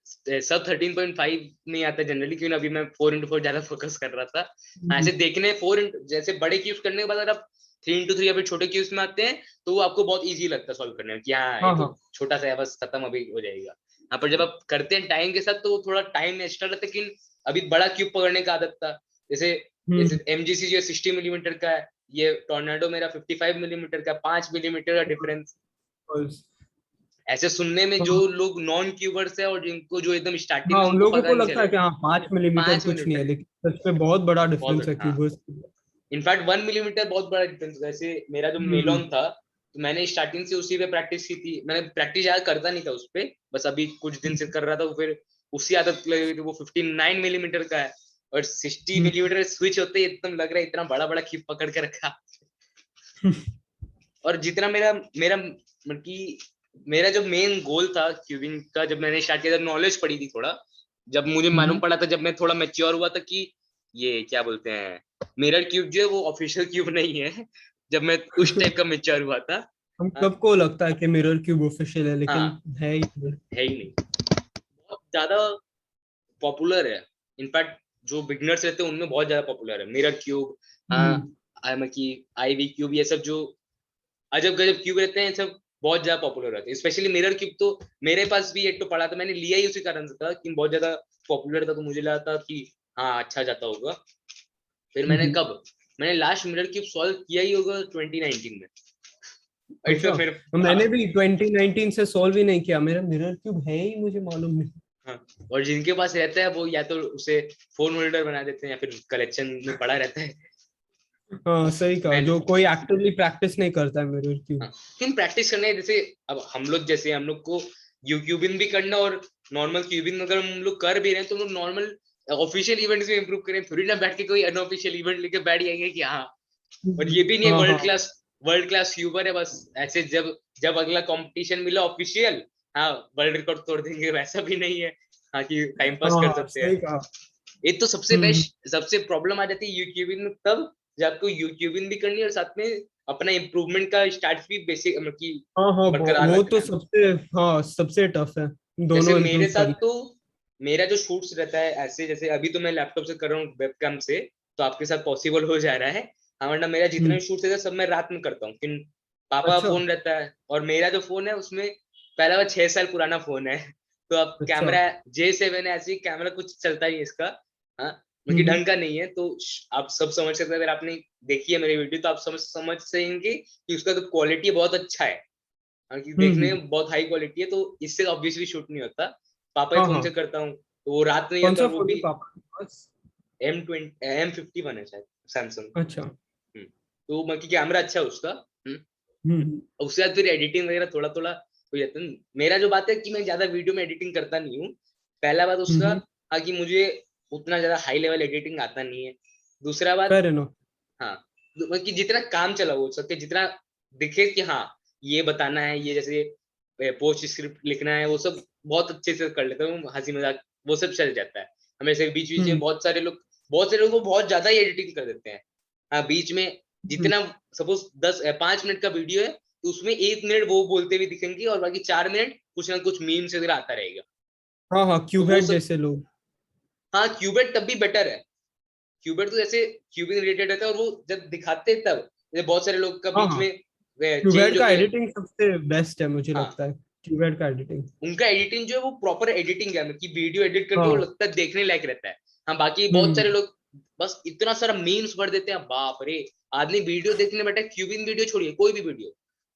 सब 13.5 नहीं आता जनरली, क्योंकि अभी मैं 4x4 ज्यादा फोकस कर रहा था। हाँ, हम्म। ऐसे देखने 4 जैसे बड़े क्यूब्स करने के बाद अगर आप 3x3 या फिर छोटे क्यूब्स में आते हैं, तो वो आपको बहुत इजी लगता है सॉल्व करने में कि हाँ ये हाँ तो हाँ। छोटा सा है बस खत्म अभी हो जाएगा। हाँ पर जब आप करते हैं टाइम के साथ तो वो थोड़ा टाइम एक्स्ट्रा लगता है, लेकिन अभी बड़ा क्यूब पकड़ने का आदत था। जैसे हम्म। जैसे MGC जो 60 मिलीमीटर का है, ये टोर्नेडो मेरा 55 मिलीमीटर का, 5 मिलीमीटर का डिफरेंस। बस। ऐसे सुनने में जो हाँ लोग नॉन क्यूबर्स है और जिनको जो एकदम स्टार्टिंग हाँ, में उन उनको लोगों पता को नहीं लगता है चलेगा। कि हाँ 5 मिलीमीटर पांच कुछ नहीं है, मिलीमीटर लेकिन सच में बहुत बड़ा बहुत डिफरेंस बड़ा, है हाँ। क्यूबर्स। इनफैक्ट 1 मिलीमीटर बहुत बड़ा डिफरेंस। वैसे मेरा जो हम्म। मेलॉन था, तो मैंने स्टार्टिंग से उसी पे प्रैक्टिस की थी, मैंने प्रैक्टिस ज्यादा करता नहीं था उस पे, बस अभी कुछ दिन से कर रहा था, फिर उसी आदत लगी हुई थी। वो 59 मिलीमीटर का है, और 60 हम्म। मिलीमीटर स्विच होते ही एकदम लग रहा है इतना बड़ा बड़ा खीप पकड़ के रखा। और जितना मेरा मेरा मतलब कि मेरा जो मेन गोल था क्यूबिंग का, जब मैंने स्टार्ट किया, जब नॉलेज पड़ी थी थोड़ा, जब मुझे मालूम हम्म। पड़ा था, जब मैं थोड़ा मेच्योर हुआ था कि ये क्या बोलते हैं मिरर क्यूब जो है वो ऑफिशियल क्यूब नहीं है, जब मैं उस टाइप का मेच्योर हुआ था। हम हाँ सबको लगता है कि मिरर क्यूब ऑफिशियल है, लेकिन हाँ, है ही नहीं। है ही नहीं, बहुत ज्यादा पॉपुलर है। इनफैक्ट जो बिगनर्स रहते हैं उनमें बहुत ज्यादा पॉपुलर है मिरर क्यूब। हम्म। हाँ की IV क्यूब, ये सब जो अजब गजब क्यूब रहते हैं सब बहुत ज्यादा पॉपुलर रहते हैं, स्पेशली मिरर क्यूब। तो मेरे पास भी एक तो पड़ा था, मैंने लिया ही उसी कारण से था कि बहुत ज्यादा पॉपुलर था, तो मुझे लगा था कि हाँ अच्छा जाता होगा। फिर मैंने हम्म। कब मैंने लास्ट मिरर क्यूब सॉल्व किया ही होगा 2019 में। और फिर अच्छा, फिर तो हाँ मैंने भी 2019 से सॉल्व ही नहीं किया, मेरा मिरर क्यूब है ही मुझे मालूम नहीं। हाँ। और जिनके पास रहता है वो या तो उसे फोन होल्डर बना देते हैं या फिर कलेक्शन में पड़ा रहता है। हाँ सही कहा, मैंने जो कोई एक्टिवली प्रैक्टिस नहीं करता है मिरर क्यूब। हाँ, लेकिन प्रैक्टिस करने जैसे अब हम लोग को यूक्यूबिन भी करना और नॉर्मल क्यूबिंग अगर हम लोग कर भी रहे हैं तो हम लोग नॉर्मल ऑफिशियल इवेंट्स में इंप्रूव करें, थोड़ी ना बैठ के कोई अनऑफिशियल इवेंट लेके बैठ जाएंगे कि हाँ। और ये भी नहीं है हाँ हाँ वर्ल्ड क्लास क्यूबर है बस, ऐसे जब जब अगला कंपटीशन मिला ऑफिशियल, हाँ वर्ल्ड रिकॉर्ड तोड़ देंगे, वैसा भी नहीं है। हाँ कि टाइम पास हाँ कर हाँ सकते हैं। सही कहा। ये तो सबसे हम्म। बेस्ट, सबसे प्रॉब्लम आ जाती है यूट्यूबिंग में तब जब आपको यूट्यूबिंग भी करनी है और साथ में अपना इम्प्रूवमेंट का स्टार्ट भी बेसिक मतलब कि हाँ हाँ बरकरार वो रखना तो है। सबसे, हाँ सबसे टफ है जैसे दोनों मेरे इम्प्रूव साथ करना। तो मेरा जो शूट्स रहता है ऐसे, जैसे अभी तो मैं लैपटॉप से कर रहा हूँ वेबकैम से, तो आपके साथ पॉसिबल हो जा रहा है। हाँ वरना मेरा जितना भी हम्म। शूट्स रहता है सब मैं रात में करता हूँ, फिर पापा का अच्छा फोन रहता है और मेरा जो फोन है उसमें पहला वो 6 साल पुराना फोन है। तो अब अच्छा। कैमरा J7 है, ऐसे कैमरा कुछ चलता नहीं है इसका। हाँ मतलब हम्म। ढंग का नहीं है, तो आप सब समझ सकते हैं, अगर आपने देखी है मेरी वीडियो तो आप समझ समझ सकेंगे कि उसका तो क्वालिटी बहुत अच्छा है। हाँ, कि देखने हम्म। में बहुत हाई क्वालिटी है, तो इससे ऑब्वियसली शूट नहीं होता। पापा के हाँ फोन हाँ। से करता हूँ तो वो रात में ही कौन होता है, सा और वो फोन है भी पापा के पास? M51 है शायद, सैमसंग। अच्छा। तो बाकी कैमरा अच्छा है उसका। हम्म। उसके बाद फिर एडिटिंग वगैरह थोड़ा थोड़ा हो जाता है। मेरा जो बात है कि मैं ज्यादा वीडियो में एडिटिंग करता नहीं हूँ, पहला बात उसका। हम्म। हाँ कि मुझे उतना ज्यादा हाई लेवल एडिटिंग आता नहीं है। दूसरा बात, फेयर इनफ। हाँ कि जितना काम चला हो सके, जितना दिखे कि हाँ ये बताना है, ये जैसे पोस्ट स्क्रिप्ट लिखना है, वो सब बहुत अच्छे से कर लेता हूँ, हंसी मजाक वो सब चल जाता है। हमें बीच बीच में हम्म। बहुत सारे लोग वो बहुत ज्यादा ही एडिटिंग कर देते हैं। हाँ बीच में हम्म। जितना सपोज 5 मिनट का वीडियो है तो उसमें 1 मिनट वो बोलते हुए दिखेंगे और बाकी 4 मिनट कुछ ना कुछ मीम्स वगैरह आता रहेगा। हाँ हाँ तो वो क्यूबेड सब, जैसे लोग। हाँ क्यूबेट तब भी बेटर है। क्यूबेट तो जैसे क्यूबिंग रिलेटेड रहता है, और वो जब दिखाते हैं तब जैसे बहुत सारे लोग का हाँ बीच हाँ में क्यूबेड चेंज हो का गया। एडिटिंग सबसे बेस्ट है मुझे हाँ लगता है। क्यूबेड का एडिटिंग। उनका एडिटिंग जो है वो प्रॉपर एडिटिंग है, मतलब कि वीडियो एडिट करके वो हाँ। लगता है देखने लायक रहता है। हाँ बाकी बहुत सारे हम्म। लोग बस इतना सारा मीम्स भर देते हैं, बाप रे। आदमी वीडियो देखने बैठा है, क्यूबिंग वीडियो छोड़िए कोई भी वीडियो,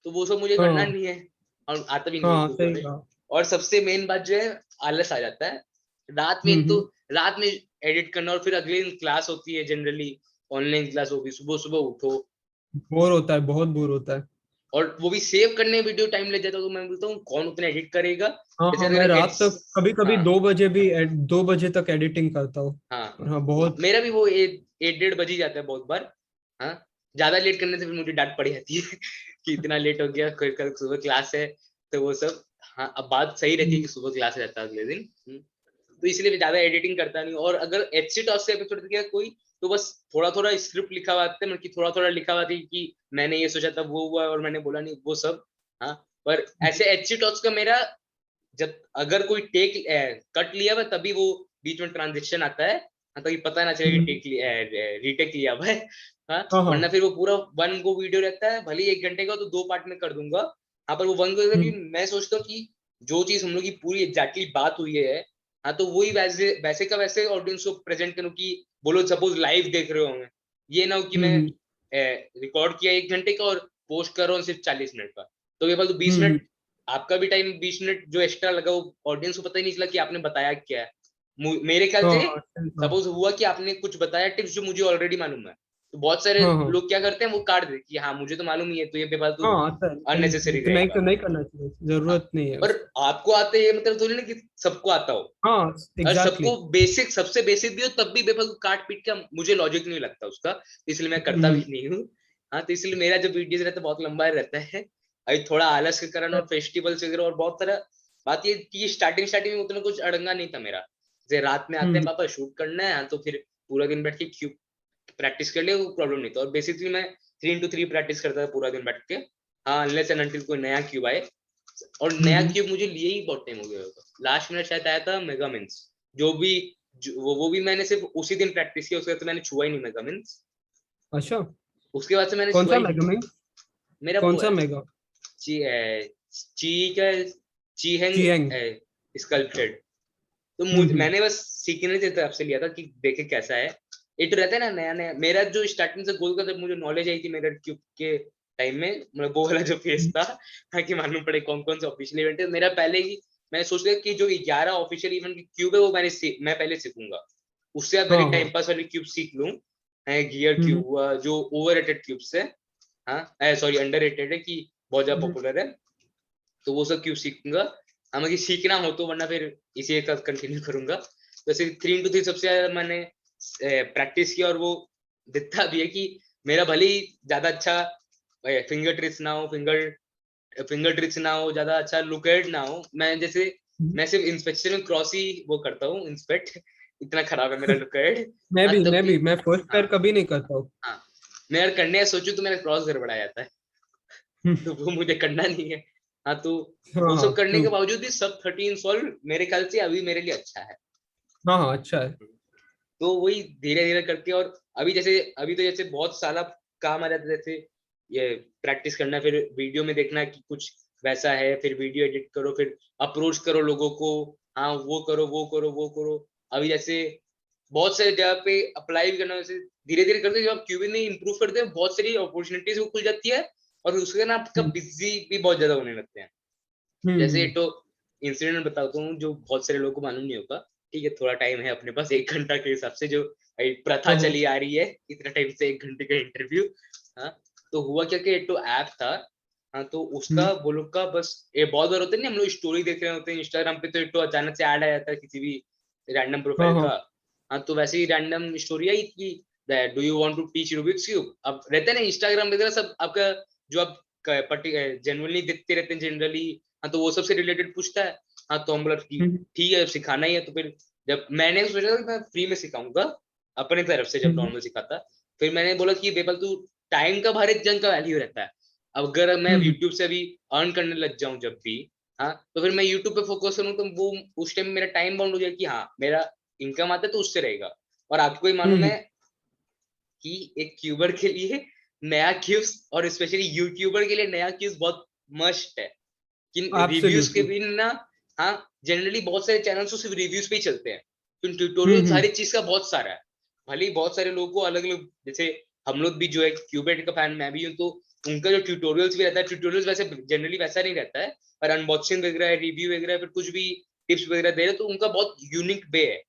तो वो सब मुझे करना हाँ नहीं है और आता भी नहीं है हाँ टू बी सही ऑनेस्ट। कहा। और सबसे मेन बात जो है, आलस आ जाता है रात में। एक तो हम्म। रात में एडिट करना, और फिर अगले दिन क्लास होती है जनरली, ऑनलाइन क्लास होगी, सुबह सुबह उठो, बोर होता है, बहुत बोर होता है। और वो भी सेव करने में वीडियो टाइम लग जाता है, तो मैं बोलता हूँ कौन उतना एडिट करेगा। हाँ जैसे हाँ अगर मैं रात एड्स, तक कभी कभी हाँ 2 बजे भी 2 बजे तक एडिटिंग करता हूँ। हाँ और हाँ बहुत। मेरा भी वो 8 8 1:30 बज ही जाता है बहुत बार। हाँ ज्यादा लेट करने से फिर मुझे डांट पड़ी जाती है कि इतना लेट हो गया, कल कल सुबह क्लास है, तो वो सब। हाँ अब बात सही रहती है हम्म। कि सुबह क्लास रहता है अगले दिन। तो इसलिए मैं ज्यादा एडिटिंग करता नहीं हूँ। और अगर एचसी टॉस से एपिसोड दिया कोई, तो बस थोड़ा थोड़ा स्क्रिप्ट लिखा हुआ आता है, मतलब कि थोड़ा थोड़ा लिखा हुआ था कि मैंने ये सोचा था वो हुआ और मैंने बोला नहीं, वो सब। हाँ पर ऐसे एचसी टॉस का मेरा, जब अगर कोई टेक कट लिया हुआ तभी वो बीच में ट्रांजेक्शन आता है, हाँ, ताकि पता ना चले कि हम्म। टेक लिया रीटेक लिया हुआ है। हाँ हाँ हाँ। वरना फिर वो पूरा वन गो वीडियो रहता है, भले ही 1 घंटे का तो 2 पार्ट में कर दूंगा। हाँ पर वो वन गो कि हम्म। मैं सोचता हूँ कि जो चीज हम लोग की पूरी एग्जैक्टली बात हुई है, हाँ तो वही वैसे वैसे का वैसे ऑडियंस को प्रेजेंट करूँ कि वो लोग सपोज लाइव देख रहे होंगे। ये ना हो कि मैं हम्म। रिकॉर्ड किया 1 घंटे का और पोस्ट कर रहा हूँ सिर्फ 40 मिनट का, तो ये तो बीस हम्म। मिनट आपका भी टाइम 20 मिनट जो एक्स्ट्रा लगा वो ऑडियंस को पता ही नहीं चला कि आपने बताया क्या है। मेरे ख्याल हाँ से हाँ सही कहा। सपोज हुआ कि आपने कुछ बताया टिप्स जो मुझे ऑलरेडी मालूम है, तो बहुत सारे हाँ हाँ लोग क्या करते हैं वो काट देते कि हाँ मुझे तो मालूम ही है, तो ये बेफालतू हाँ आता है, अननेसेसरी इतना ही रहेगा। तो नहीं करना चाहिए, हाँ जरूरत नहीं है पर उसका। आपको आते ये मतलब थोड़ी ना कि सबको आता हो, हाँ और एग्जैक्टली। सबको बेसिक सबसे बेसिक भी हो तब भी बेफालतू काट पीट का मुझे लॉजिक नहीं लगता उसका, इसलिए मैं करता भी हम्म। नहीं हूँ। हाँ तो इसलिए मेरा जो वीडियोस रहता है बहुत लंबा रहता है। अभी थोड़ा आलस के कारण और फेस्टिवल्स वगैरह और बहुत तरह, बात ये कि स्टार्टिंग स्टार्टिंग में उतना कुछ अड़ंगा नहीं था मेरा। जैसे रात में आते हैं हम्म। पापा शूट करना है, हाँ, तो फिर पूरा दिन बैठ के क्यूब प्रैक्टिस कर ले, वो प्रॉब्लम नहीं था। और बेसिकली मैं 3x3 प्रैक्टिस करता था पूरा दिन बैठ के। हाँ अनलेस एंड अनटिल कोई नया क्यूब आए, और नया हम्म। क्यूब मुझे लिए ही बहुत टाइम हो गया होगा। लास्ट में शायद आया था मेगामिन्स, जो भी वो भी मैंने सिर्फ उसी दिन प्रैक्टिस किया, उसके बाद तो मैंने छुआ ही नहीं मेगामिन्स। अच्छा। उसके बाद से मैंने कौन छुआ सा ही नहीं। मेगामिंग? मेरा कौन वो सा है मेगा? ची का चीहेंग चियांग। स्कल्प्टेड। तो हम्म। मैंने बस सीखने के तरफ से लिया था कि देखे कैसा है। ये तो रहता है ना नया नया, मेरा जो स्टार्टिंग से गोल का जब मुझे नॉलेज आई थी मेरे क्यूब के टाइम में, मतलब वो वाला जो फेस था, ताकि मालूम पड़े कौन कौन से ऑफिशियल इवेंट है मेरा पहले ही। मैंने सोच लिया कि जो 11 ऑफिशियल इवेंट की क्यूब है वो मैं पहले सीखूंगा, उससे बाद हाँ मेरी टाइम हाँ। पास वाली क्यूब सीख लूं। गियर क्यूब हम्म। हुआ जो ओवर रेटेड क्यूब्स है, हाँ सॉरी अंडर रेटेड है कि बहुत ज्यादा हम्म। पॉपुलर है, तो वो सब क्यूब सीखूंगा। हाँ मतलब सीखना हो तो, वरना फिर इसी के साथ कंटिन्यू करूंगा। वैसे 3 into 3 सबसे ज्यादा मैंने प्रैक्टिस किया, और वो दिखता भी है कि मेरा भले ही ज्यादा अच्छा फिंगर ट्रिक्स ना हो, फिंगर ट्रिक्स ना हो, ज्यादा अच्छा लुकेड ना हो, मैं जैसे मैं सिर्फ इंस्पेक्शन में क्रॉस ही वो करता हूँ, इंस्पेक्ट। इतना खराब है मेरा लुकेड। मैं हाँ भी तब मैं भी। भी मैं फर्स्ट हाँ पैर कभी नहीं करता हूँ। हाँ, मैं अगर करने सोचूं तो मेरा क्रॉस गड़बड़ा जाता है, तो वो मुझे करना नहीं है। हाँ तो हाँ वो हाँ सब करने ट्रू। के बावजूद भी सब 13 सॉल्व मेरे ख्याल से अभी मेरे लिए अच्छा है। हाँ हाँ अच्छा है। तो वही धीरे धीरे करके, और अभी जैसे अभी तो जैसे बहुत सारा काम आ जाता है, जैसे ये प्रैक्टिस करना, फिर वीडियो में देखना कि कुछ वैसा है, फिर वीडियो एडिट करो, फिर अप्रोच करो लोगों को, हाँ वो करो वो करो वो करो। अभी जैसे बहुत सारी जगह पे अप्लाई भी करना, जैसे धीरे धीरे करके जब आप क्यूबिन में इंप्रूव करते हैं, बहुत सारी अपॉर्चुनिटीज खुल जाती है, और उसके ना आपका हम्म बिजी भी बहुत ज्यादा होने लगते हैं। जैसे हम्म तो इंसिडेंट बताता हूँ जो बहुत सारे लोगों को मालूम नहीं होगा। ठीक है, थोड़ा टाइम है अपने पास, 1 घंटा के हिसाब से जो एक प्रथा हाँ हाँ चली आ रही है, इतना टाइम से 1 घंटे का इंटरव्यू। हाँ, तो हुआ क्या कि एक तो ऐप था। हाँ तो उसका हम्म वो लोग का बस, ये बहुत बार होता है ना, हम लोग स्टोरी देख रहे होते हैं इंस्टाग्राम पे, तो एक तो अचानक से ऐड आ जाता है किसी भी रैंडम हाँ प्रोफाइल हाँ का। हाँ तो वैसे ही रैंडम स्टोरी आई कि do you want to teach Rubik's cube. अब रहते हैं ना इंस्टाग्राम वगैरह सब आपका, जो आप जनरली देखते रहते हैं जनरली। हाँ तो वो सबसे रिलेटेड पूछता है। हाँ तो हम बोला कि हम्म ठीक है, जब सिखाना ही है तो फिर, जब मैंने सोचा था कि मैं फ्री में सिखाऊंगा अपने तरफ से, जब हम्म नॉर्मल सिखाता, फिर मैंने बोला कि बेफालतू टाइम का हर एक जन का वैल्यू रहता है। अब अगर मैं हम्म यूट्यूब से अभी अर्न करने लग जाऊं जब भी, हाँ तो फिर मैं यूट्यूब पे फोकस करूँ, तो वो उस टाइम मेरा टाइम बाउंड हो जाए कि हाँ मेरा इनकम आता है तो उससे रहेगा। और आपको ही मालूम हम्म है कि एक क्यूबर के लिए नया क्यूब्स, और स्पेशली यूट्यूबर के लिए नया क्यूब्स बहुत मस्ट है। कि रिव्यूज के एब्सोल्युटली। भी ना, हाँ जनरली बहुत सारे चैनल्स तो सिर्फ रिव्यूज पे ही चलते हैं, तो ट्यूटोरियल हर एक चीज का बहुत सारा है। भले ही बहुत सारे लोगों को अलग अलग, जैसे हम लोग भी जो है क्यूबेट का फैन मैं भी हूँ, तो उनका जो ट्यूटोरियल्स भी रहता है, ट्यूटोरियल्स वैसे जनरली वैसा नहीं रहता है, पर अनबॉक्सिंग वगैरह रिव्यू वगैरह, फिर कुछ भी टिप्स वगैरह दे रहे, तो उनका बहुत यूनिक वे है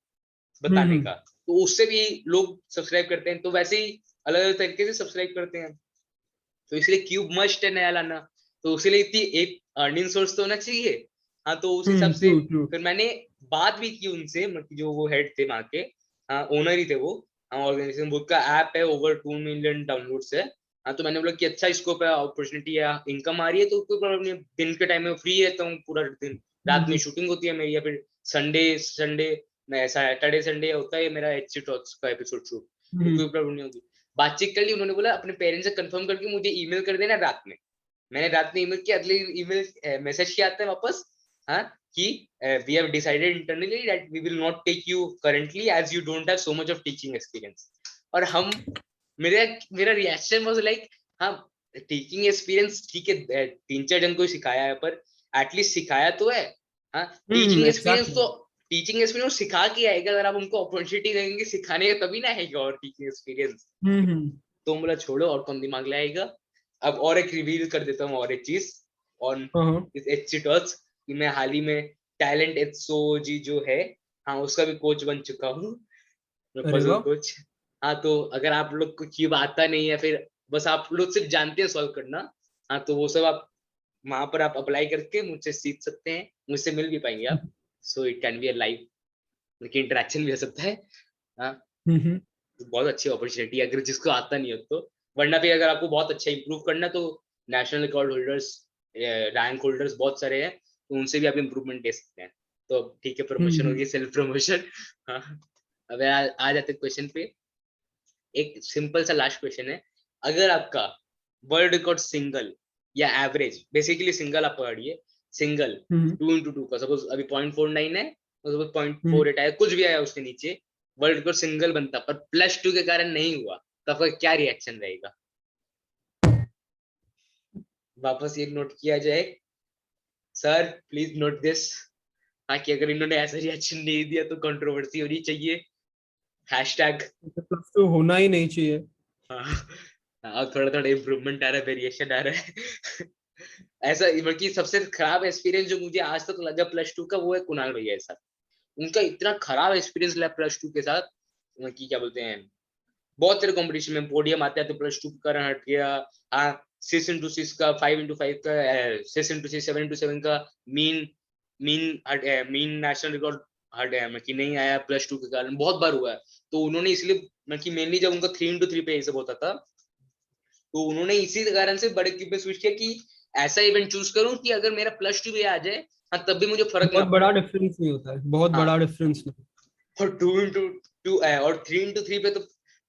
बताने हम्म का। तो उससे भी लोग सब्सक्राइब करते हैं, तो वैसे ही अलग अलग तरीके से सब्सक्राइब करते हैं। तो इसलिए क्यूब मस्ट है नया लाना। तो उसके लिए इतनी एक अर्निंग सोर्स तो होना चाहिए। हाँ तो उस हिसाब से ट्रू ट्रू। फिर मैंने बात भी की उनसे, मतलब जो वो हेड थे वहाँ के, हाँ ओनर ही थे वो। हाँ ऑर्गेनाइजेशन बुक का ऐप है, ओवर 2 मिलियन डाउनलोड्स है। हाँ तो मैंने बोला कि अच्छा स्कोप है, अपॉर्चुनिटी है, इनकम आ रही है, तो कोई प्रॉब्लम नहीं है। दिन के टाइम में फ्री रहता हूँ पूरा दिन, रात में शूटिंग होती है मेरी, या फिर संडे संडे मैं सैटरडे संडे होता है मेरा एचसी टॉक्स का एपिसोड शूट, तो कोई प्रॉब्लम नहीं होगी। बातचीत कर ली, उन्होंने बोला अपने पेरेंट्स से कंफर्म करके मुझे ईमेल कर देना रात में। मैंने रात में ईमेल किया, अगले ईमेल मैसेज किया आता है वापस, हाँ कि we have decided internally that we will not take you currently as you don't have so much of teaching experience. और हम, मेरा मेरा रिएक्शन वाज लाइक, हाँ टीचिंग एक्सपीरियंस ठीक है, 3 4 जन को सिखाया है, पर एटलीस्ट सिखाया तो है। हाँ टीचिंग एक्सपीरियंस एग्जैक्टली। तो, टीचिंग एक्सपीरियंस सिखा के आएगा, अगर आप उनको अपॉर्चुनिटी देंगे सिखाने का तभी ना आएगा, और टीचिंग एक्सपीरियंस। हम्म तो बोला छोड़ो, और कौन दिमाग लाएगा। अब और एक रिवील कर देता हूँ और एक चीज ऑन हाँ हाँ इस एचसी टॉक्स, कि मैं हाल ही में टैलेंट एचओजी जो है, हाँ उसका भी कोच बन चुका हूँ, मैं अरे पजल वाह। कोच। हाँ तो अगर आप लोग को क्यूब आता नहीं है, फिर बस आप लोग सिर्फ जानते हैं सॉल्व करना, हाँ तो वो सब आप वहां पर आप अप्लाई करके मुझसे सीख सकते हैं, मुझसे मिल भी पाएंगे आप। So it can be a live, लेकिन इंटरेक्शन भी हो सकता है। हाँ हम्म तो बहुत अच्छी अपॉर्चुनिटी है अगर जिसको आता नहीं हो तो। वरना फिर अगर आपको बहुत अच्छा इंप्रूव करना, तो national record holders, rank holders बहुत सारे हैं, तो उनसे भी आप इम्प्रूवमेंट दे सकते हैं। तो ठीक है, प्रमोशन हो हम्म गई, सेल्फ प्रमोशन। हाँ, अब आ जाते क्वेश्चन पे। एक सिंपल सा लास्ट क्वेश्चन है, अगर आपका वर्ल्ड रिकॉर्ड सिंगल या एवरेज, बेसिकली सिंगल आप पढ़िए, सिंगल हम्म 2 into 2 का, सपोज अभी 0.49 है, सपोज पॉइंट हम्म फोर एट आया, कुछ भी आया उसके नीचे, वर्ल्ड रिकॉर्ड सिंगल बनता पर +2 के कारण नहीं हुआ, तो आपका क्या रिएक्शन रहेगा? वापस एक नोट किया जाए, सर प्लीज नोट दिस। हाँ कि अगर इन्होंने ऐसा रिएक्शन नहीं दिया तो कंट्रोवर्सी होनी चाहिए, हैशटैग। प्लस टू होना ही नहीं चाहिए। हाँ, अब थोड़ा थोड़ा इम्प्रूवमेंट आ रहा है, वेरिएशन आ रहा है। ऐसा बल्कि सबसे खराब एक्सपीरियंस जो मुझे आज तक लगा +2 का, वो है कुणाल भैया के साथ। उनका इतना खराब एक्सपीरियंस रहा +2 के साथ, कि क्या बोलते हैं, बहुत सारे कंपटीशन में पोडियम आता है तो +2 का कारण हट गया। हाँ 6 into 6 का, 5 into 5 का, 6 into 6, 7 into 7 का मीन मीन नेशनल रिकॉर्ड हट है, मतलब कि नहीं आया +2 के कारण, बहुत बार हुआ है। तो उन्होंने इसलिए, मतलब कि मेनली जब उनका 3x3 पे ये सब होता था, तो उन्होंने इसी कारण से बड़े क्यूब पे स्विच किया कि ऐसा इवेंट चूज करूं कि अगर मेरा +2 भी आ जाए, हाँ, तब भी मुझे फर्क ना बहुत बड़ा पड़े। डिफरेंस नहीं होता है, बहुत हाँ, बड़ा डिफरेंस नहीं। और 2x2 और 3x3 पे तो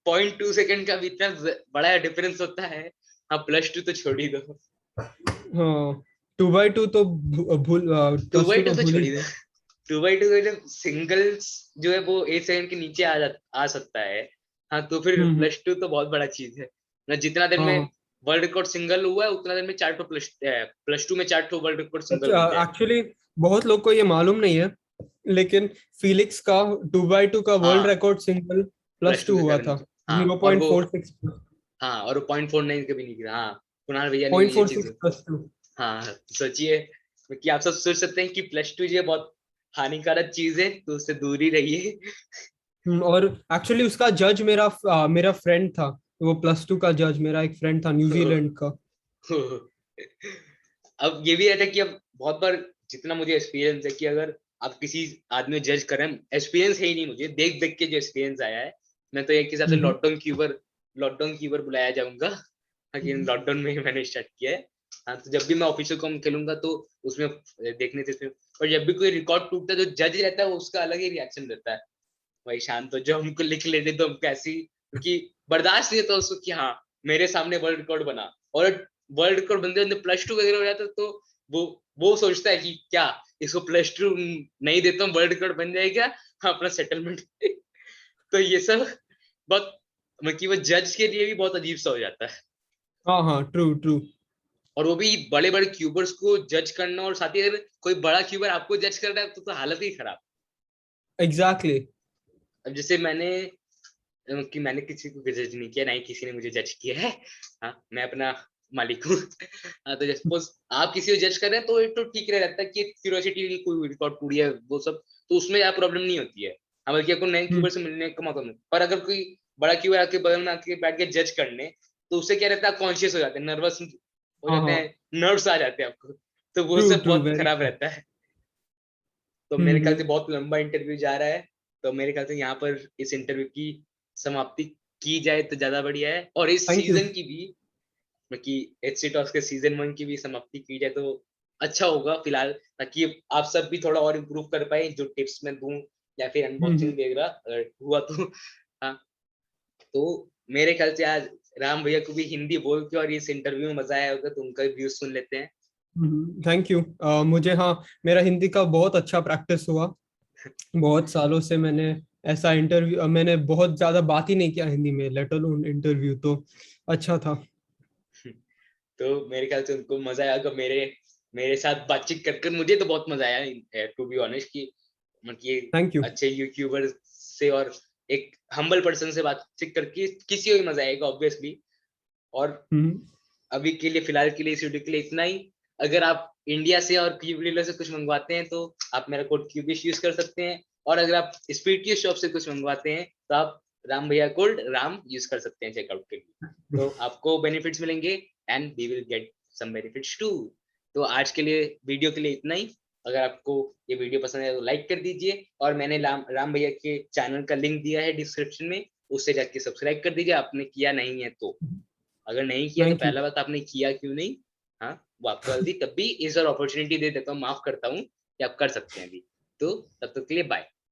0.2 सेकंड का भी इतना बड़ा डिफरेंस होता है। हाँ, +2 तो छोड़ ही दो, हाँ, 2x2 तो भूल, two plus by two two तो तो भूल ही छोड़ ही दो। जाओ। 2x2 जब सिंगल्स जो है वो 8 सेकंड के नीचे आ सकता है, हाँ, तो फिर हम्म। +2 तो बहुत बड़ा चीज है ना। जितना देर में हाँ वर्ल्ड रिकॉर्ड सिंगल हुआ है, उतना देर में 4 +2 में 4 वर्ल्ड रिकॉर्ड सिंगल अच्छा, बन गया है। एक्चुअली बहुत लोग को ये मालूम नहीं है, लेकिन फिलिक्स का 2x2 का वर्ल्ड हाँ, रिकॉर्ड सिंगल प्लस +2 टू के हुआ कारण। था। हाँ, और वो, 0.46 हाँ, और वो 0.49 कभी नहीं गिरा। हाँ, कुणाल भैया ने भी ये चीज, 0.46+2। हाँ, सोचिए कि आप सब सोच सकते हैं कि +2 ये बहुत हानिकारक चीज है, तो उससे दूर ही रहिए। और एक्चुअली उसका जज मेरा फ्रेंड था। वो +2 का जज मेरा एक फ्रेंड था, न्यूजीलैंड का। अब ये भी रहता है कि अब बहुत बार, जितना मुझे एक्सपीरियंस है, कि अगर आप किसी आदमी को जज करें, एक्सपीरियंस है ही नहीं मुझे, देख देख के जो एक्सपीरियंस आया है, मैं तो एक हिसाब से हम्म। लॉकडाउन क्यूबर बुलाया जाऊंगा, लेकिन लॉकडाउन में ही मैंने स्टार्ट किया है। हाँ, तो जब भी मैं ऑफिशियल कॉम खेलूंगा तो उसमें देखने थे इसमें, और जब भी कोई रिकॉर्ड टूटता है, जो जज रहता है उसका अलग ही रिएक्शन रहता है। भाई शांत हो, जो हमको लिख लेने तो हमको ऐसी, क्योंकि बर्दाश्त नहीं होता उसको कि हाँ, मेरे सामने वर्ल्ड रिकॉर्ड बना, और वर्ल्ड रिकॉर्ड बनते बनते +2 वगैरह हो जाता, तो वो वो सोचता है कि क्या इसको +2 नहीं देता हूँ, वर्ल्ड रिकॉर्ड बन जाएगा, हाँ, अपना सेटलमेंट। तो ये सब बहुत, मतलब कि वो जज के लिए भी बहुत अजीब सा हो जाता है। हाँ हाँ, ट्रू ट्रू। और वो भी बड़े बड़े क्यूबर्स को जज करना, और साथ ही अगर कोई बड़ा क्यूबर आपको जज कर रहा है, तो हालत ही खराब। एग्जैक्टली। अब जैसे कि मैंने किसी को जज नहीं किया, ना ही किसी ने मुझे जज किया है। हाँ, मैं अपना मालिक हूँ। हाँ, तो सपोज आप किसी को जज कर रहे हैं, तो एक तो ठीक रहता है कि क्यूरियोसिटी की कोई रिकॉर्ड टूट है वो सब, तो उसमें यार प्रॉब्लम नहीं होती है। हाँ, बल्कि आपको नए क्यूबर से मिलने का मौका मिलता है। पर अगर कोई बड़ा क्यूबर आपके बगल में आके बैठ के जज करने, तो उससे क्या रहता है, आप कॉन्शियस हो जाते हैं, नर्वस हो हाँ जाते हाँ, हैं, नर्व्स आ जाते हैं आपको, तो वो ट्रू सब ट्रू, बहुत वेरी खराब ट्रू। रहता है। तो मेरे ख्याल से हम्म। बहुत लंबा इंटरव्यू जा रहा है, तो मेरे ख्याल से यहाँ पर इस इंटरव्यू की समाप्ति की जाए तो ज्यादा बढ़िया है, और इस थैंक यू। सीजन की भी, मतलब कि एचसी टॉक्स के सीजन 1 की भी समाप्ति की जाए तो अच्छा होगा फिलहाल, ताकि आप सब भी थोड़ा और इम्प्रूव कर पाए, जो टिप्स मैं दूं या फिर हम्म। अनबॉक्सिंग वगैरह अगर हुआ तो। हाँ, तो मेरे ख्याल से आज राम भैया को भी हिंदी बोल के और इस इंटरव्यू में मजा आया होगा, तो उनका व्यूज सुन लेते हैं। Thank you. मुझे, हाँ, मेरा हिंदी का बहुत अच्छा प्रैक्टिस हुआ। बहुत सालों से मैंने बहुत ज्यादा बात ही नहीं किया हिंदी में, लेट अलोन इंटरव्यू, तो अच्छा था। तो मेरे ख्याल से उनको मजा आएगा, मेरे मेरे साथ बातचीत कर कर मुझे तो बहुत मजा आया, टू बी ऑनेस्ट, कि मतलब कि थैंक यू। अच्छे यूट्यूबर से और एक हम्बल पर्सन से बातचीत करके किसी को भी मजा आएगा ऑब्वियसली। और हम्म। अभी के लिए, फिलहाल के लिए, इस वीडियो के लिए इतना ही। अगर आप इंडिया से और क्यूबलीडर से कुछ मंगवाते हैं, तो आप मेरा कोड क्यूबिश यूज कर सकते हैं, और अगर आप स्पीड की शॉप से कुछ मंगवाते हैं, तो आप राम भैया कोड राम यूज कर सकते हैं चेकआउट के लिए। तो आपको बेनिफिट्स मिलेंगे, and we will get some benefits too. तो आज के लिए, वीडियो के लिए इतना ही। अगर आपको ये वीडियो पसंद है तो लाइक कर दीजिए, और मैंने राम भैया के चैनल का लिंक दिया है डिस्क्रिप्शन में, उससे जाके सब्सक्राइब कर दीजिए, आपने किया नहीं है तो। अगर नहीं किया तो थैंक यू। पहला बात, आपने किया क्यों नहीं? हाँ, वो आपको गलती, तब भी इस बार अपॉर्चुनिटी दे देता हूँ, माफ करता हूँ कि आप कर सकते हैं अभी। तो तब तक के लिए बाय।